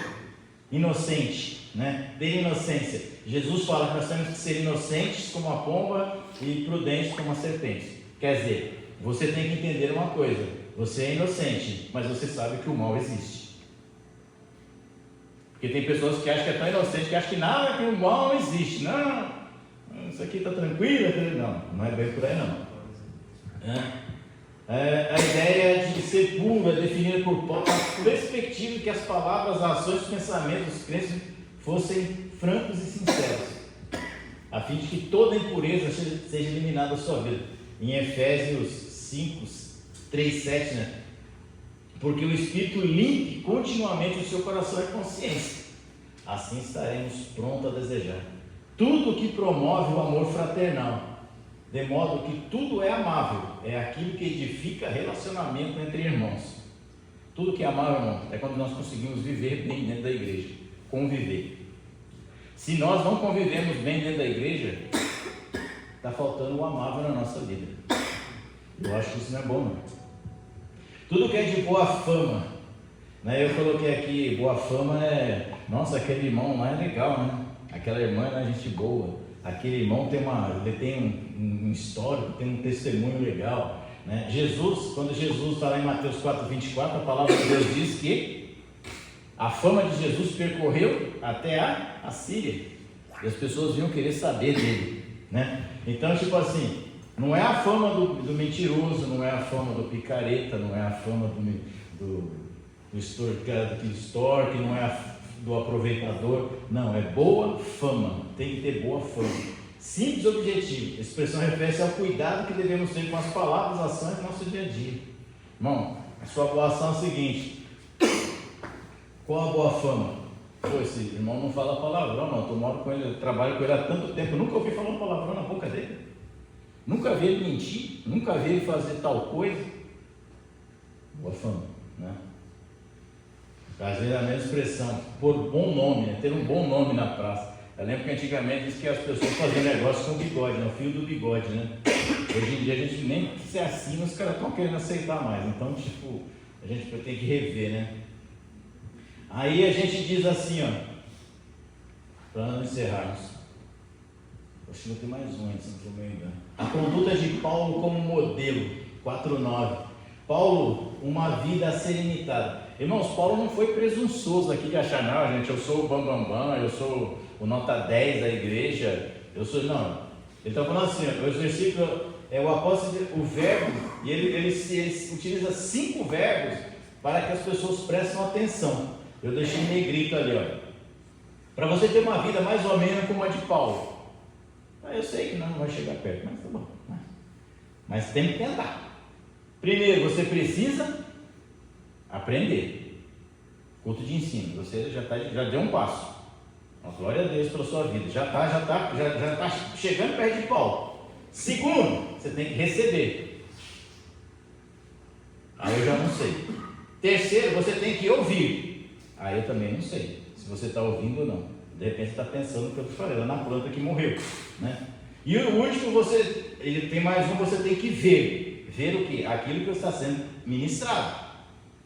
A: inocente, né? De inocência. Jesus fala que nós temos que ser inocentes como a pomba e prudentes como a serpente. Quer dizer, você tem que entender uma coisa: você é inocente, mas você sabe que o mal existe. Porque tem pessoas que acham que é tão inocente, que acham que nada, que o mal não existe. Não, isso aqui está tranquilo. Não é bem por aí não. A ideia de ser puro é definida por Paulo a perspectiva de que as palavras, as ações, os pensamentos dos crentes fossem francos e sinceros, a fim de que toda impureza seja eliminada da sua vida. Em Efésios 5, 3, 7, né? Porque o Espírito limpe continuamente o seu coração e consciência. Assim estaremos prontos a desejar tudo que promove o amor fraternal, de modo que tudo é amável, é aquilo que edifica relacionamento entre irmãos. Tudo que é amável, irmão, é quando nós conseguimos viver bem dentro da igreja, conviver. Se nós não convivemos bem dentro da igreja, está faltando o amável na nossa vida. Eu acho que isso não é bom, não. Tudo que é de boa fama, né? Eu coloquei aqui, boa fama nossa, aquele irmão lá é legal, né? Aquela irmã é gente boa, aquele irmão tem um histórico, tem um testemunho legal, né? Quando Jesus está lá em Mateus 4,24, a palavra de Deus diz que a fama de Jesus percorreu até a Síria, e as pessoas vinham querer saber dele, né? Então, tipo assim, não é a fama do mentiroso, não é a fama do picareta, não é a fama do extorque, não é do aproveitador, não, é boa fama, tem que ter boa fama. Simples objetivo, a expressão refere-se ao cuidado que devemos ter com as palavras, ações do nosso dia a dia. Irmão, a sua boa ação é o seguinte: qual a boa fama? Esse irmão não fala palavrão, não, eu moro com ele, eu trabalho com ele há tanto tempo, nunca ouvi falar um palavrão na boca dele. Nunca vi ele mentir, nunca vi ele fazer tal coisa. Boa fama, né? Às vezes a mesma expressão, por bom nome, né? Ter um bom nome na praça. Eu lembro que antigamente disse que as pessoas faziam negócio com bigode, né? O fio do bigode, né? Hoje em dia a gente nem se assina, os caras estão querendo aceitar mais. Então, tipo, a gente tem que rever, né? Aí a gente diz assim, ó, para não encerrarmos. Acho que não tem mais um, se não estou me engano. A conduta de Paulo como modelo, 4,9. Paulo, uma vida a ser imitada. Irmãos, Paulo não foi presunçoso aqui de achar, não, gente, eu sou o bambambam, eu sou o nota 10 da igreja, não. Ele está falando assim, ó, os versículos, o apóstolo, o verbo, e ele utiliza 5 verbos para que as pessoas prestem atenção. Eu deixei em negrito ali, ó. Para você ter uma vida mais ou menos como a de Paulo. Eu sei que não vai chegar perto, mas tá bom. Mas tem que tentar. Primeiro, você precisa aprender. Culto de ensino, você já deu um passo. Glória a Deus pela sua vida. Já está chegando perto de Paulo. Segundo, você tem que receber. Aí eu já não sei. Terceiro, você tem que ouvir. Aí eu também não sei se você está ouvindo ou não. De repente você está pensando no que eu te falei, lá na planta que morreu, né? E o último, ele tem mais um, você tem que ver. Ver o quê? Aquilo que está sendo ministrado.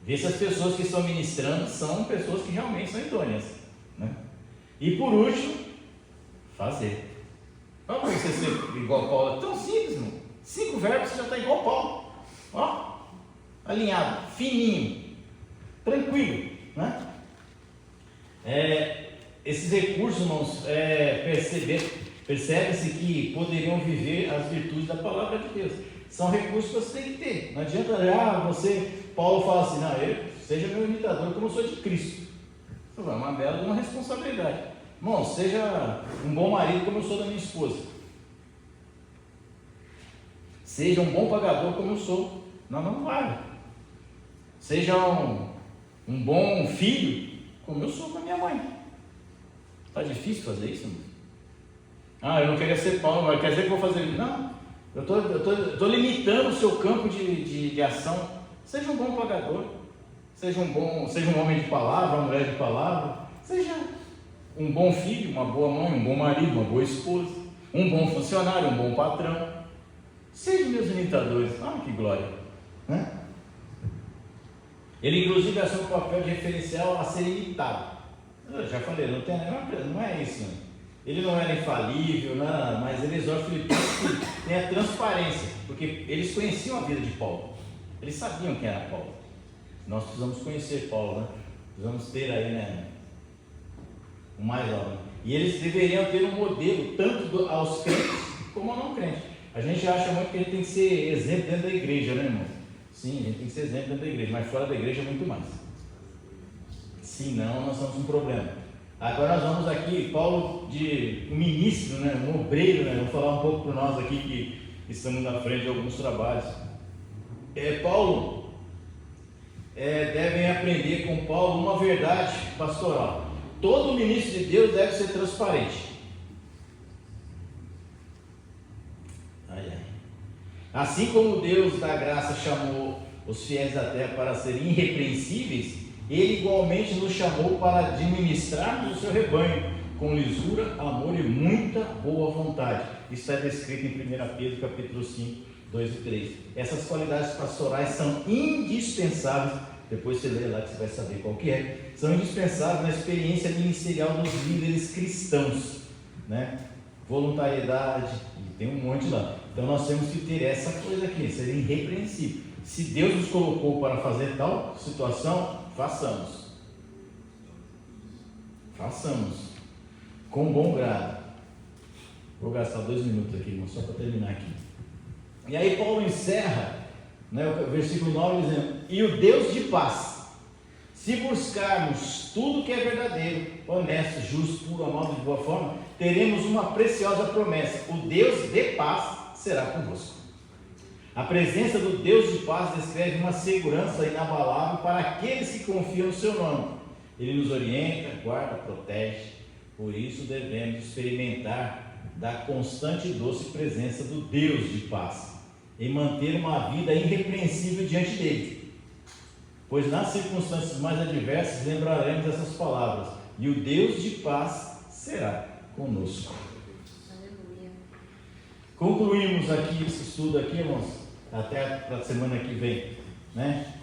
A: Ver se as pessoas que estão ministrando são pessoas que realmente são idôneas, né? E por último, fazer. Não para você ser igual Paulo, é tão simples, irmão. 5 verbos, você já está igual Paulo. Ó, alinhado, fininho, tranquilo, né? Esses recursos, irmãos, percebe-se que poderiam viver as virtudes da palavra de Deus. São recursos que você tem que ter. Não adianta, Paulo fala assim, não, seja meu imitador como eu sou de Cristo. Isso é uma bela responsabilidade. Irmão, seja um bom marido como eu sou da minha esposa. Seja um bom pagador como eu sou. Não vale. Seja um bom filho como eu sou com a minha mãe. Está difícil fazer isso, irmão? Eu não queria ser Paulo, mas quer dizer que eu vou fazer isso? Não. Eu estou limitando o seu campo de ação. Seja um bom pagador. Seja um homem de palavra, uma mulher de palavra. Seja um bom filho, uma boa mãe, um bom marido, uma boa esposa, um bom funcionário, um bom patrão. Sejam meus imitadores. Que glória, né? Ele inclusive assume o papel de referencial a ser imitado. Eu já falei, não é isso, né? Ele não era infalível, não, mas ele exorta Filipenses que tem a transparência, porque eles conheciam a vida de Paulo, eles sabiam quem era Paulo. Nós precisamos conhecer Paulo, né? Precisamos ter aí, né, o mais alto. E eles deveriam ter um modelo, tanto aos crentes como ao não crente. A gente acha muito que a gente tem que ser exemplo dentro da igreja, né, irmão? Sim, a gente tem que ser exemplo dentro da igreja, mas fora da igreja muito mais. Senão nós somos um problema. Agora nós vamos aqui, Paulo, um ministro, né, um obreiro, né, vamos falar um pouco para nós aqui que estamos na frente de alguns trabalhos. Paulo, devem aprender com Paulo uma verdade pastoral. Todo ministro de Deus deve ser transparente. Assim como Deus da graça chamou os fiéis da terra para serem irrepreensíveis, Ele igualmente nos chamou para administrarmos o seu rebanho com lisura, amor e muita boa vontade. Isso é descrito em 1 Pedro capítulo 5, 2 e 3. Essas qualidades pastorais são indispensáveis, depois você lê lá que você vai saber qual que é, são indispensáveis na experiência ministerial dos líderes cristãos, né? Voluntariedade, tem um monte lá. Então nós temos que ter essa coisa aqui, ser irrepreensível. Se Deus nos colocou para fazer tal situação, façamos com bom grado. Vou gastar 2 minutos aqui, irmão, só para terminar aqui. E aí Paulo encerra, né, o versículo 9 dizendo: e o Deus de paz, se buscarmos tudo que é verdadeiro, honesto, justo, puro, amável, de boa forma, teremos uma preciosa promessa: o Deus de paz será convosco. A presença do Deus de paz descreve uma segurança inabalável para aqueles que confiam no seu nome. Ele nos orienta, guarda, protege. Por isso devemos experimentar da constante e doce presença do Deus de paz e manter uma vida irrepreensível diante dele. Pois nas circunstâncias mais adversas lembraremos essas palavras: e o Deus de paz será conosco. Aleluia. Concluímos aqui esse estudo aqui, irmãos, até a semana que vem, né?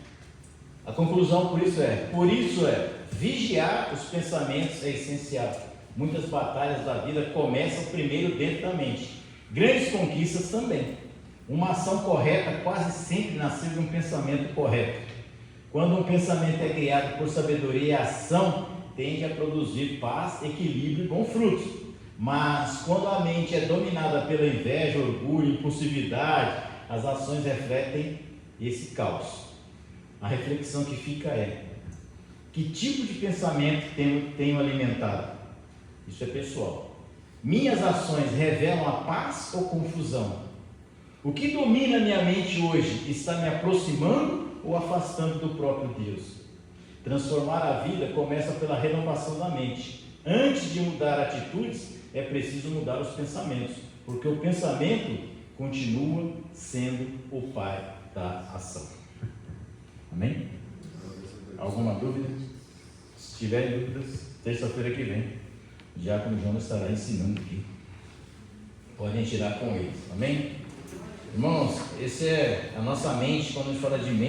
A: A conclusão por isso é vigiar os pensamentos é essencial. Muitas batalhas da vida começam primeiro dentro da mente. Grandes conquistas também. Uma ação correta quase sempre nasceu de um pensamento correto. Quando um pensamento é criado por sabedoria e ação, tende a produzir paz, equilíbrio e bons frutos. Mas quando a mente é dominada pela inveja, orgulho, impulsividade, as ações refletem esse caos. A reflexão que fica é: que tipo de pensamento tenho alimentado? Isso é pessoal. Minhas ações revelam a paz ou confusão? O que domina a minha mente hoje está me aproximando ou afastando do próprio Deus? Transformar a vida começa pela renovação da mente. Antes de mudar atitudes, é preciso mudar os pensamentos, porque o pensamento continua sendo o pai da ação. Amém? Alguma dúvida? Se tiverem dúvidas, terça-feira que vem, o diácono Jonas estará ensinando aqui. Podem tirar com eles. Amém? Irmãos, essa é a nossa mente. Quando a gente fala de mente,